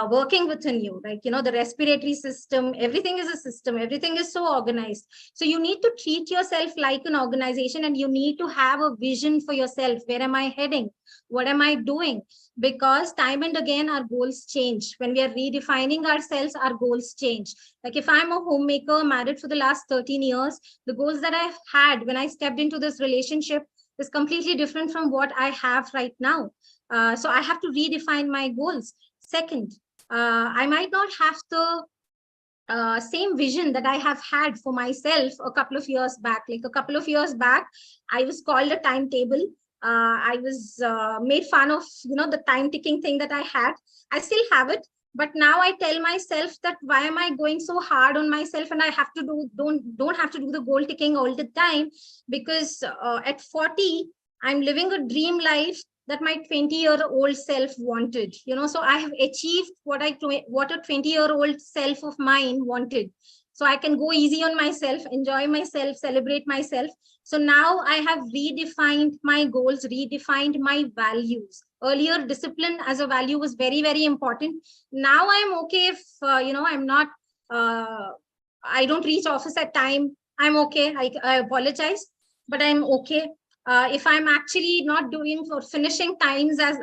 working within you. Like, the respiratory system, everything is a system. Everything is so organized. So you need to treat yourself like an organization, and you need to have a vision for yourself. Where am I heading? What am I doing? Because time and again, our goals change. When we are redefining ourselves, our goals change. Like if I'm a homemaker, married for the last 13 years, the goals that I've had when I stepped into this relationship is completely different from what I have right now. So I have to redefine my goals. Second, I might not have the same vision that I have had for myself a couple of years back. Like a couple of years back, I was called a timetable. I was made fun of, the time ticking thing that I had. I still have it, but now I tell myself that why am I going so hard on myself, and I have to don't have to do the goal ticking all the time, because at 40, I'm living a dream life that my 20-year-old self wanted. So I have achieved what a 20-year-old self of mine wanted. So I can go easy on myself, enjoy myself, celebrate myself. So now I have redefined my goals, redefined my values. Earlier, discipline as a value was very, very important. Now I'm okay if, I'm not, I don't reach office at time. I'm okay. I apologize, but I'm okay. If I'm actually not doing or finishing times as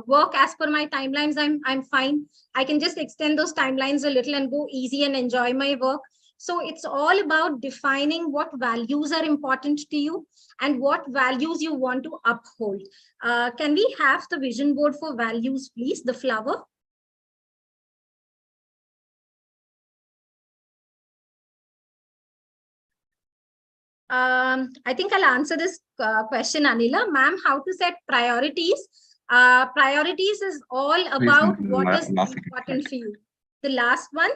work as per my timelines, I'm fine. I can just extend those timelines a little and go easy and enjoy my work. So it's all about defining what values are important to you and what values you want to uphold. Can we have the vision board for values, please? The flower. I think I'll answer this question, Anila. Ma'am, how to set priorities? Priorities is all about what is important for you. The last one?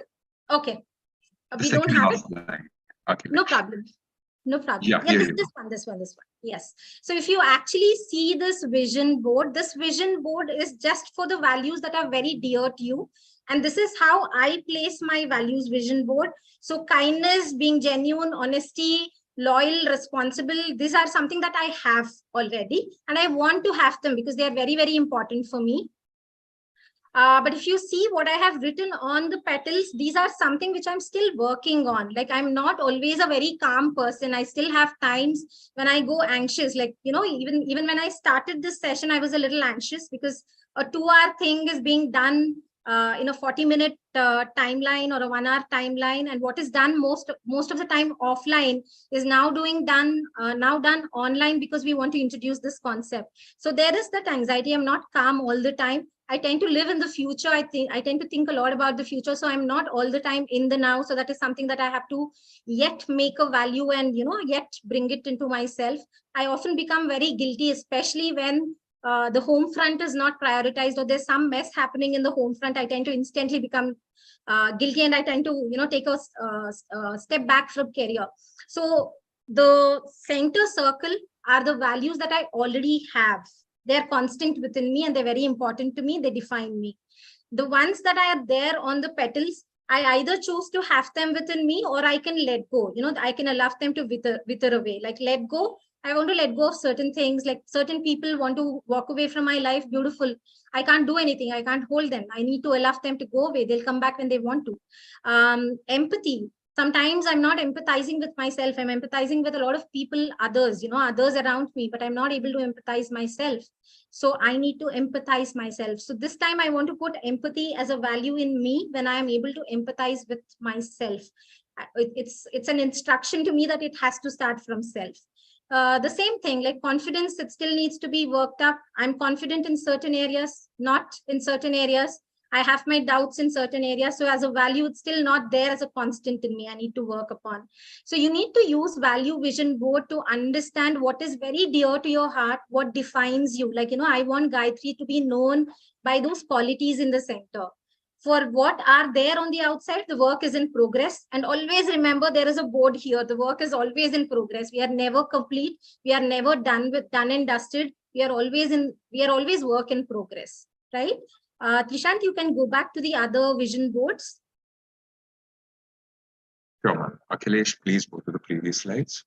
Okay. We don't have it. Okay. No problem. No problem. Yeah, this one. Yes. So if you actually see this vision board is just for the values that are very dear to you. And this is how I place my values vision board. So kindness, being genuine, honesty, loyal, responsible, these are something that I have already. And I want to have them because they are very, very important for me. But if you see what I have written on the petals, these are something which I'm still working on. Like I'm not always a very calm person. I still have times when I go anxious. Like, even when I started this session, I was a little anxious because a 2-hour thing is being done in a 40-minute timeline or a 1-hour timeline. And what is done most of the time offline is now done online because we want to introduce this concept. So there is that anxiety. I'm not calm all the time. I tend to live in the future. I tend to think a lot about the future. So I'm not all the time in the now. So that is something that I have to yet make a value and, yet bring it into myself. I often become very guilty, especially when the home front is not prioritized or there's some mess happening in the home front. I tend to instantly become guilty, and I tend to, take a step back from career. So the center circle are the values that I already have. They're constant within me and they're very important to me. They define me. The ones that are there on the petals, I either choose to have them within me or I can let go. I can allow them to wither away. Like let go. I want to let go of certain things. Like certain people want to walk away from my life. Beautiful. I can't do anything. I can't hold them. I need to allow them to go away. They'll come back when they want to. Empathy. Sometimes I'm not empathizing with myself. I'm empathizing with a lot of people, others, others around me, but I'm not able to empathize myself. So I need to empathize myself. So this time I want to put empathy as a value in me when I am able to empathize with myself. It's an instruction to me that it has to start from self. The same thing, like confidence, it still needs to be worked up. I'm confident in certain areas, not in certain areas. I have my doubts in certain areas. So as a value, it's still not there as a constant in me. I need to work upon. So you need to use value vision board to understand what is very dear to your heart, what defines you. Like, I want Gayatri to be known by those qualities in the center. For what are there on the outside, the work is in progress. And always remember, there is a board here. The work is always in progress. We are never complete. We are never done and dusted. We are always work in progress, right? Trishant, you can go back to the other vision boards. Sure, ma'am. Akhilesh, please go to the previous slides.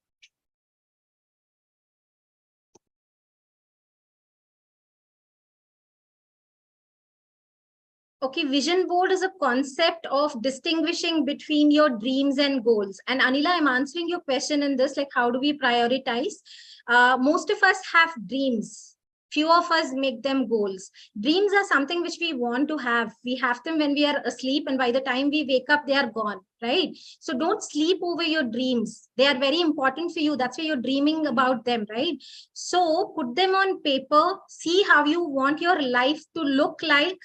Okay, vision board is a concept of distinguishing between your dreams and goals. And Anila, I'm answering your question in this, like, how do we prioritize? Most of us have dreams. Few of us make them goals. Dreams are something which we want to have. We have them when we are asleep, and by the time we wake up, they are gone, right? So don't sleep over your dreams. They are very important for you. That's why you're dreaming about them, right? So put them on paper, see how you want your life to look like,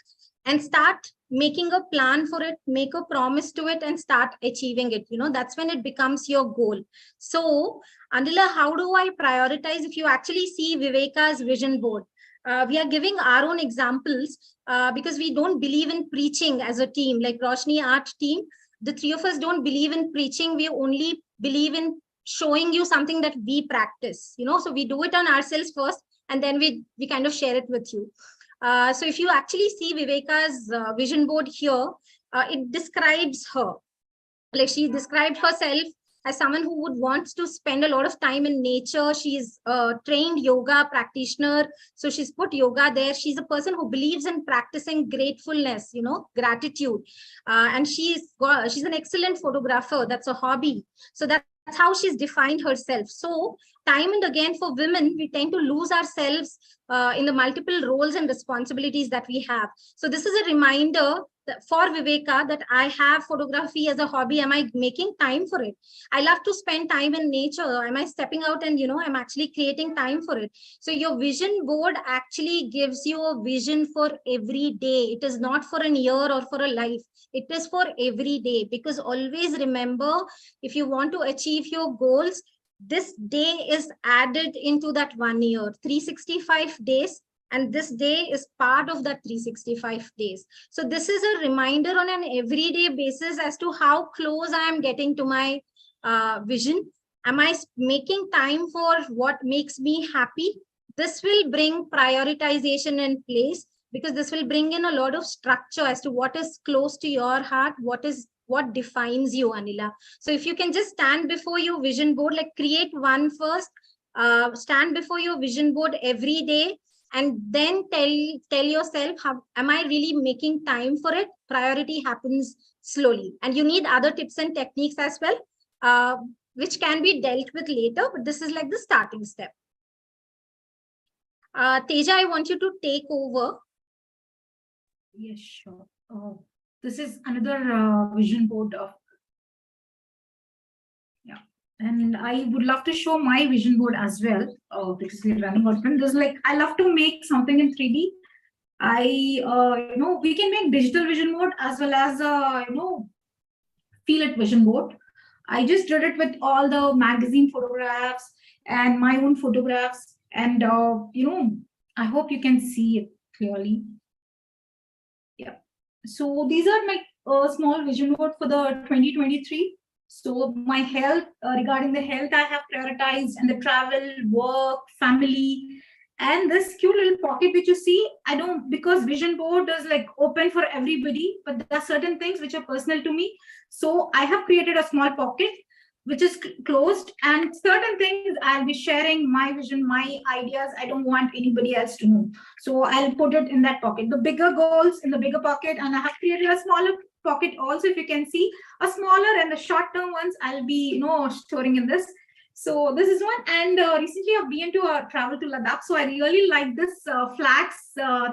and start making a plan for it, make a promise to it, and start achieving it. That's when it becomes your goal. So Anila, how do I prioritize? If you actually see Viveka's vision board, we are giving our own examples because we don't believe in preaching as a team. Like Roshini art team, the three of us don't believe in preaching. We only believe in showing you something that we practice, so we do it on ourselves first, and then we kind of share it with you. So if you actually see Viveka's vision board here, it describes her. Like, she described herself as someone who would want to spend a lot of time in nature. She's a trained yoga practitioner. So she's put yoga there. She's a person who believes in practicing gratefulness, gratitude. And she's an excellent photographer. That's a hobby. So that's how she's defined herself. So time and again, for women, we tend to lose ourselves in the multiple roles and responsibilities that we have. So this is a reminder for Viveka that I have photography as a hobby. Am I making time for it? I love to spend time in nature. Am I stepping out and, I'm actually creating time for it? So your vision board actually gives you a vision for every day. It is not for an year or for a life. It is for every day, because always remember, if you want to achieve your goals, this day is added into that 1 year, 365 days. And this day is part of that 365 days. So this is a reminder on an everyday basis as to how close I am getting to my vision. Am I making time for what makes me happy? This will bring prioritization in place, because this will bring in a lot of structure as to what is close to your heart, what defines you, Anila. So if you can just stand before your vision board, like create one first, stand before your vision board every day, and then tell yourself, am I really making time for it? Priority happens slowly. And you need other tips and techniques as well, which can be dealt with later, but this is like the starting step. Teja, I want you to take over. Yes, sure. This is another vision board of, and I would love to show my vision board as well, because we're running out of time. There's like, I love to make something in 3D. We can make digital vision board as well as, feel it vision board. I just did it with all the magazine photographs and my own photographs. And, I hope you can see it clearly. Yeah. So these are my small vision board for the 2023. So my health, regarding the health, I have prioritized, and the travel, work, family, and this cute little pocket which you see, I don't, because vision board is like open for everybody, but there are certain things which are personal to me. So I have created a small pocket which is closed, and certain things I'll be sharing my vision, my ideas. I don't want anybody else to know. So I'll put it in that pocket. The bigger goals in the bigger pocket, and I have created a smaller pocket also, if you can see, a smaller and the short-term ones I'll be storing in this. So this is one. And recently I've been to a travel to Ladakh. So I really like this flags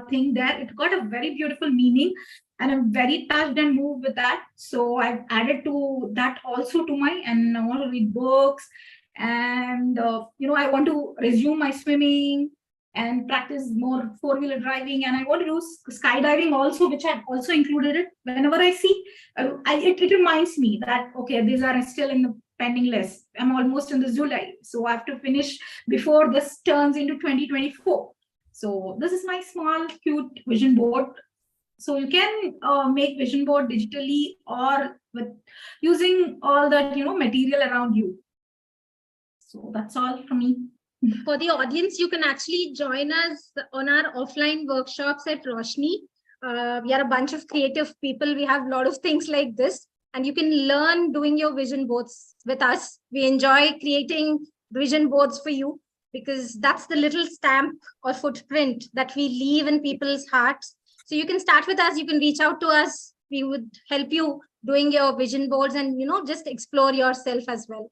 thing there. It got a very beautiful meaning and I'm very touched and moved with that. So I've added to that also to my, and I want to read books, and I want to resume my swimming and practice more four-wheeler driving, and I want to do skydiving also, which I've also included it. Whenever I see, it reminds me that, okay, these are still in the pending list. I'm almost in the July, so I have to finish before this turns into 2024. So this is my small, cute vision board. So you can make vision board digitally or with using all that material around you. So that's all from me. For the audience, you can actually join us on our offline workshops at Roshini. We are a bunch of creative people. We have a lot of things like this, and you can learn doing your vision boards with us. We enjoy creating vision boards for you because that's the little stamp or footprint that we leave in people's hearts. So you can start with us. You can reach out to us. We would help you doing your vision boards and, just explore yourself as well.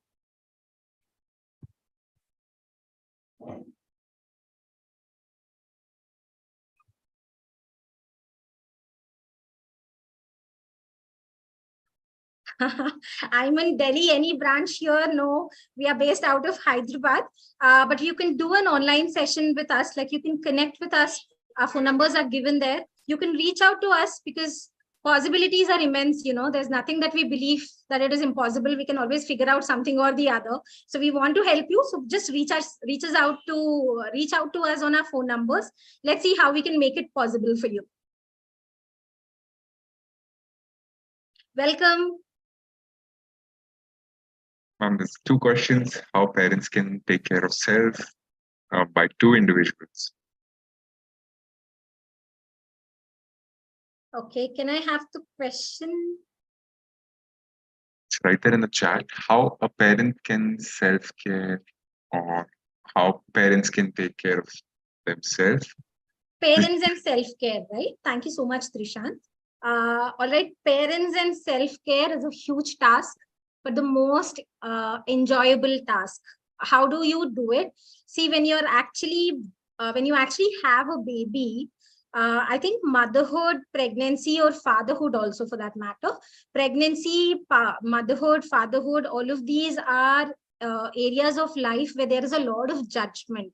I'm in Delhi. Any branch here? No, we are based out of Hyderabad. But you can do an online session with us. Like you can connect with us. Our phone numbers are given there. You can reach out to us because possibilities are immense. There's nothing that we believe that it is impossible. We can always figure out something or the other. So we want to help you. So just reach out to us on our phone numbers. Let's see how we can make it possible for you. Welcome. There's two questions: how parents can take care of self by two individuals. Okay, can I have the question? It's right there in the chat. How a parent can self-care, or how parents can take care of themselves. Parents and self-care, right? Thank you so much, Trishant. All right, parents and self-care is a huge task, but the most enjoyable task. How do you do it? See, when you actually have a baby, I think motherhood, pregnancy, or fatherhood also for that matter, pregnancy, motherhood, fatherhood, all of these are areas of life where there is a lot of judgment.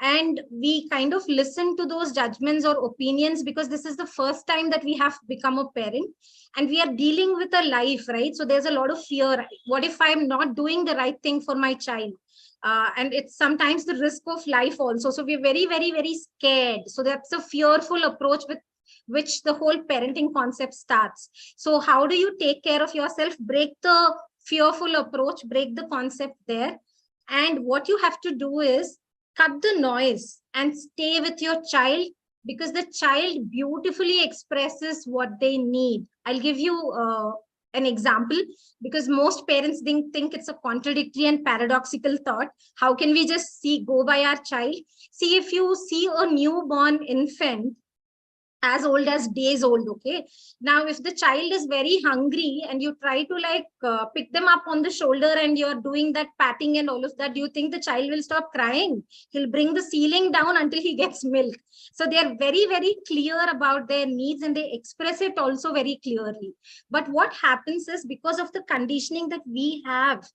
And we kind of listen to those judgments or opinions because this is the first time that we have become a parent and we are dealing with a life, right? So there's a lot of fear. What if I'm not doing the right thing for my child? And it's sometimes the risk of life also. So we're very, very, very scared. So that's a fearful approach with which the whole parenting concept starts. So how do you take care of yourself? Break the fearful approach, break the concept there. And what you have to do is cut the noise and stay with your child because the child beautifully expresses what they need. I'll give you an example because most parents think it's a contradictory and paradoxical thought. How can we just go by our child? See, if you see a newborn infant as old as days old, okay, now if the child is very hungry and you try to pick them up on the shoulder and you're doing that patting and all of that, do you think the child will stop crying? He'll bring the ceiling down until he gets milk. So they're very, very clear about their needs and they express it also very clearly. But what happens is because of the conditioning that we have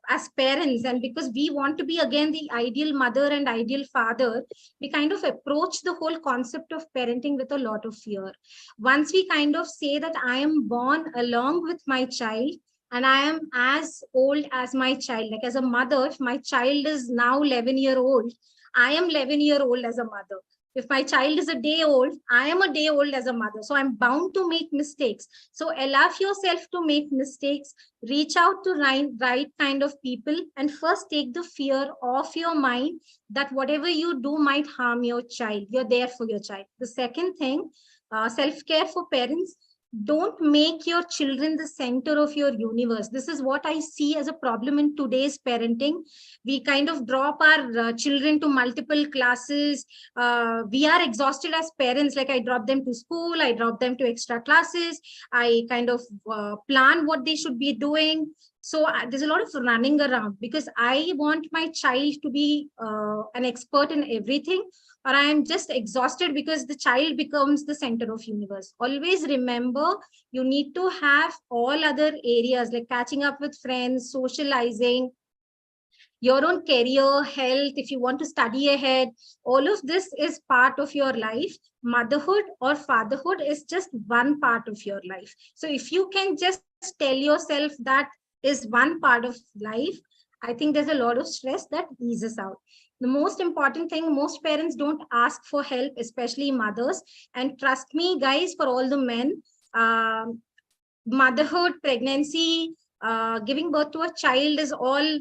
as parents, and because we want to be again the ideal mother and ideal father, we kind of approach the whole concept of parenting with a lot of fear. Once we kind of say that I am born along with my child and I am as old as my child, like as a mother, if my child is now 11-year-old, I am 11-year-old as a mother. If my child is a day old, I am a day old as a mother. So I'm bound to make mistakes. So allow yourself to make mistakes, reach out to right kind of people, and first take the fear off your mind that whatever you do might harm your child. You're there for your child. The second thing, self-care for parents. don't make your children the center of your universe. This is what I see as a problem in today's parenting. We kind of drop our children to multiple classes. We are exhausted as parents. Like, I drop them to school, I drop them to extra classes, I kind of plan what they should be doing. So there's a lot of running around because I want my child to be an expert in everything, or I am just exhausted because the child becomes the center of universe. Always remember, you need to have all other areas like catching up with friends, socializing, your own career, health, if you want to study ahead. All of this is part of your life. Motherhood or fatherhood is just one part of your life. So if you can just tell yourself that is one part of life, I think there's a lot of stress that eases out. The most important thing, most parents don't ask for help, especially mothers. And trust me, guys, for all the men, motherhood, pregnancy, giving birth to a child is all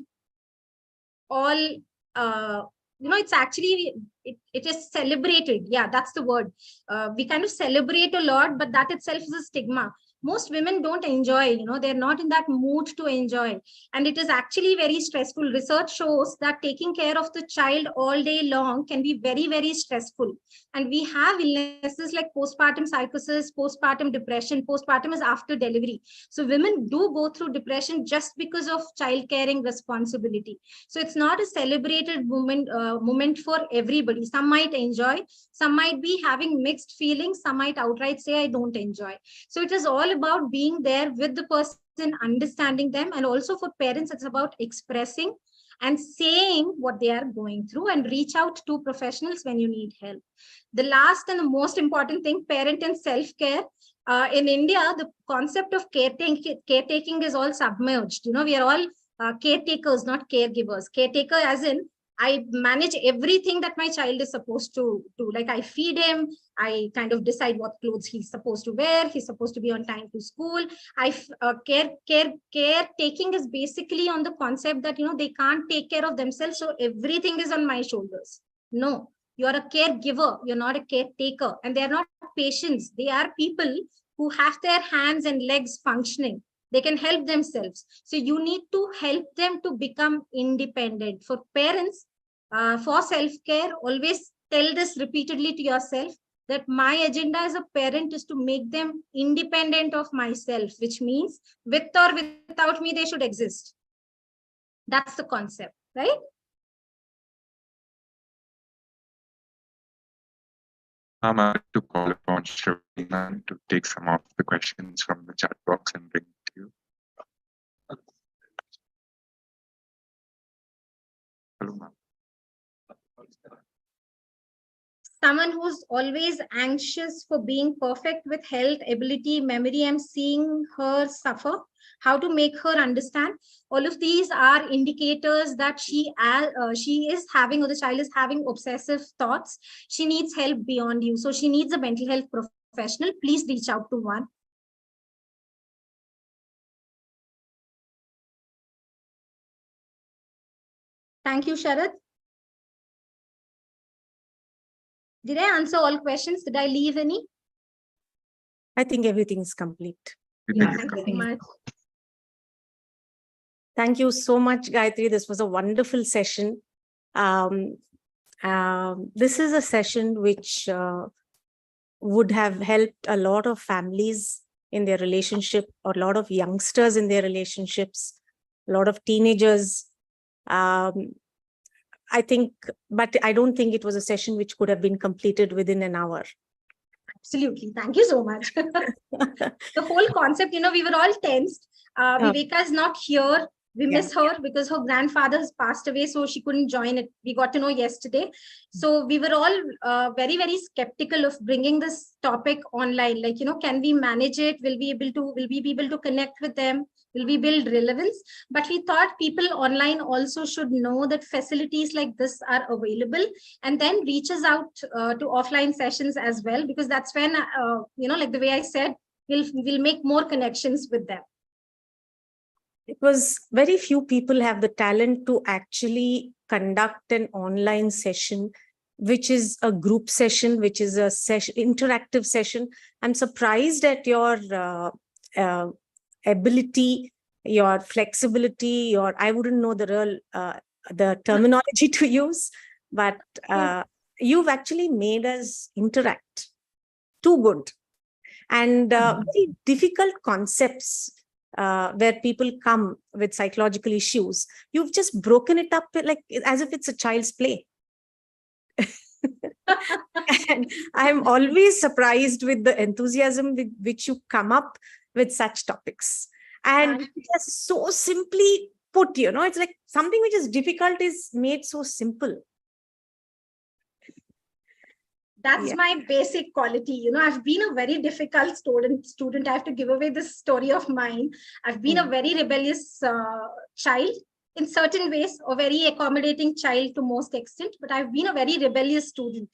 it's actually, it is celebrated. Yeah, that's the word. We kind of celebrate a lot, but that itself is a stigma. Most women don't enjoy, they're not in that mood to enjoy. And it is actually very stressful. Research shows that taking care of the child all day long can be very, very stressful. And we have illnesses like postpartum psychosis, postpartum depression. Postpartum is after delivery. So women do go through depression just because of child caring responsibility. So it's not a celebrated moment for everybody. Some might enjoy, some might be having mixed feelings, some might outright say, I don't enjoy. So it is all about being there with the person, understanding them. And also for parents, it's about expressing and saying what they are going through, and reach out to professionals when you need help. The last and the most important thing, parent and self-care. In India, the concept of caretaking is all submerged. We are all caretakers, not caregivers. Caretaker as in, I manage everything that my child is supposed to do. Like, I feed him, I kind of decide what clothes he's supposed to wear, he's supposed to be on time to school. Caretaking is basically on the concept that, they can't take care of themselves, so everything is on my shoulders. No, you're a caregiver, you're not a caretaker. And they're not patients, they are people who have their hands and legs functioning. They can help themselves. So you need to help them to become independent. For parents, for self-care, always tell this repeatedly to yourself, that my agenda as a parent is to make them independent of myself, which means with or without me, they should exist. That's the concept, right? I'm about to call upon Shravani to take some of the questions from the chat box and bring it to you. Hello, ma'am. Someone who's always anxious for being perfect with health, ability, memory. I'm seeing her suffer. How to make her understand? All of these are indicators that she is having, or the child is having, obsessive thoughts. She needs help beyond you. So she needs a mental health professional. Please reach out to one. Thank you, Sharad. Did I answer all questions? Did I leave any? I think everything is complete. Yeah, thank you so much. Thank you so much, Gayatri. This was a wonderful session. This is a session which would have helped a lot of families in their relationship, or a lot of youngsters in their relationships, a lot of teenagers. I think, but I don't think it was a session which could have been completed within an hour. Absolutely. Thank you so much. The whole concept, we were all tensed. Viveka is not here. We miss her because her grandfather has passed away, so she couldn't join it. We got to know yesterday. So we were all very, very skeptical of bringing this topic online. Like, can we manage it? Will we be able to connect with them? Will we build relevance? But we thought people online also should know that facilities like this are available, and then reaches out to offline sessions as well, because that's when, like the way I said, we'll make more connections with them. It was very few people have the talent to actually conduct an online session which is a group session, which is a session, interactive session. I'm surprised at your ability, your flexibility, I wouldn't know the real, the terminology to use, but you've actually made us interact too good. And very difficult concepts where people come with psychological issues, you've just broken it up like as if it's a child's play. And I'm always surprised with the enthusiasm with which you come up with such topics. And just so simply put, it's like something which is difficult is made so simple. That's my basic quality. I've been a very difficult student. I have to give away this story of mine. I've been a very rebellious child in certain ways, a very accommodating child to most extent, but I've been a very rebellious student.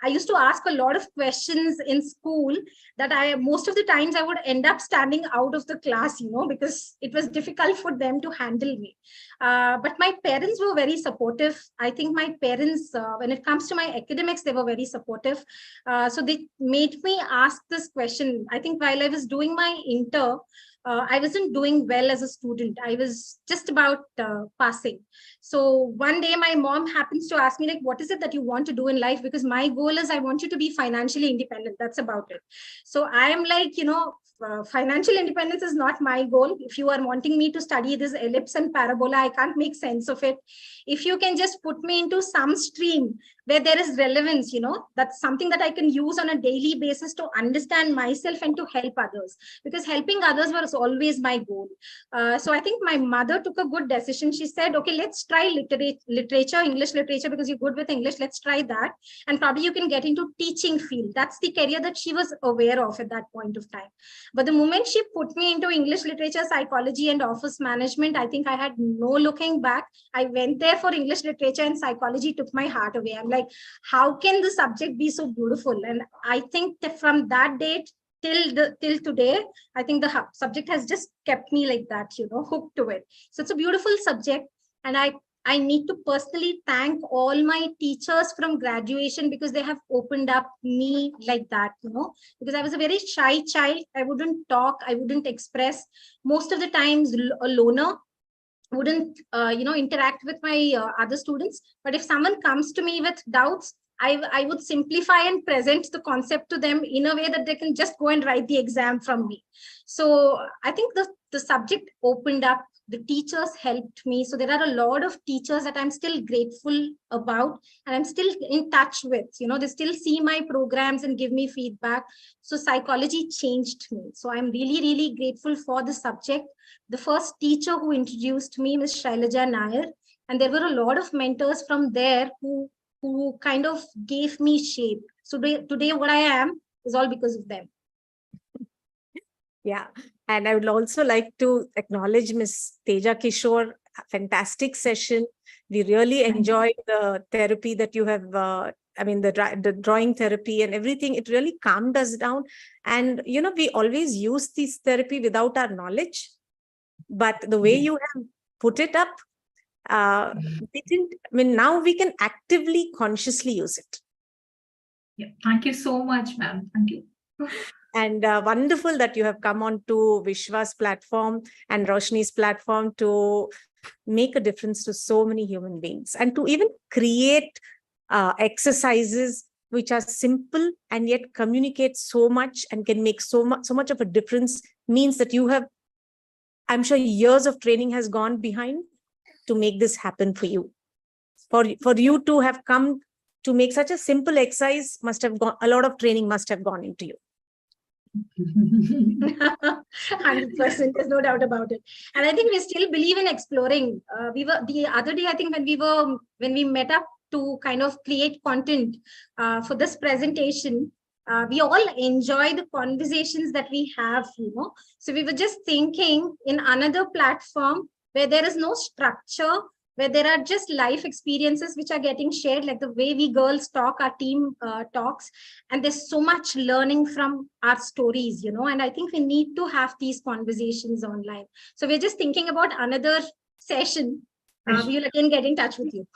I used to ask a lot of questions in school that most of the times I would end up standing out of the class, because it was difficult for them to handle me. But my parents were very supportive. I think my parents, when it comes to my academics, they were very supportive. So they made me ask this question. I think while I was doing my inter, I wasn't doing well as a student. I was just about passing. So one day my mom happens to ask me, like, what is it that you want to do in life? Because my goal is I want you to be financially independent. That's about it. So I am like, financial independence is not my goal. If you are wanting me to study this ellipse and parabola, I can't make sense of it. If you can just put me into some stream where there is relevance, that's something that I can use on a daily basis to understand myself and to help others, because helping others was always my goal. So I think my mother took a good decision. She said, okay, let's try literature, English literature, because you're good with English. Let's try that. And probably you can get into teaching field. That's the career that she was aware of at that point of time. But the moment she put me into English literature, psychology, and office management, I think I had no looking back. I went there for English literature, and psychology took my heart away. I'm like, how can the subject be so beautiful? And I think that from that date till today, I think the subject has just kept me like that, hooked to it. So it's a beautiful subject. And I need to personally thank all my teachers from graduation, because they have opened up me like that, because I was a very shy child. I wouldn't talk, I wouldn't express. Most of the times a loner, wouldn't interact with my other students. But if someone comes to me with doubts, I would simplify and present the concept to them in a way that they can just go and write the exam from me. So I think the subject opened up. The teachers helped me. So there are a lot of teachers that I'm still grateful about, and I'm still in touch with. They still see my programs and give me feedback. So psychology changed me. So I'm really, really grateful for the subject. The first teacher who introduced me was Shailaja Nair, and there were a lot of mentors from there who kind of gave me shape. So today what I am is all because of them. Yeah. And I would also like to acknowledge Ms. Teja Kishore. Fantastic session. We really enjoyed the therapy that you have, the drawing therapy and everything. It really calmed us down. And, we always use this therapy without our knowledge. But the way you have put it up, now we can actively, consciously use it. Yeah. Thank you so much, ma'am. Thank you. And wonderful that you have come on to Vishwa's platform and Roshini's platform to make a difference to so many human beings, and to even create exercises which are simple and yet communicate so much and can make so much of a difference, means that you have, I'm sure, years of training has gone behind to make this happen for you. For you to have come to make such a simple exercise, a lot of training must have gone into you. 100%, there's no doubt about it. And I think we still believe in exploring. We were the other day, I think, when we met up to kind of create content for this presentation, we all enjoy the conversations that we have, So we were just thinking in another platform where there is no structure, where there are just life experiences which are getting shared, like the way we girls talk, our team talks, and there's so much learning from our stories, and I think we need to have these conversations online. So we're just thinking about another session. We will again get in touch with you.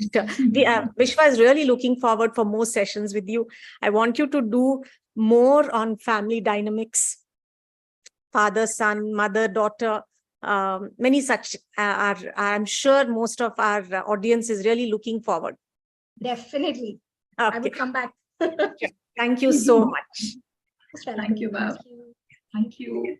Vishwa is really looking forward for more sessions with you. I want you to do more on family dynamics, father, son, mother, daughter, many such I'm sure most of our audience is really looking forward. Definitely. I would come back. Thank you so much. Thank you, ma'am. Thank you.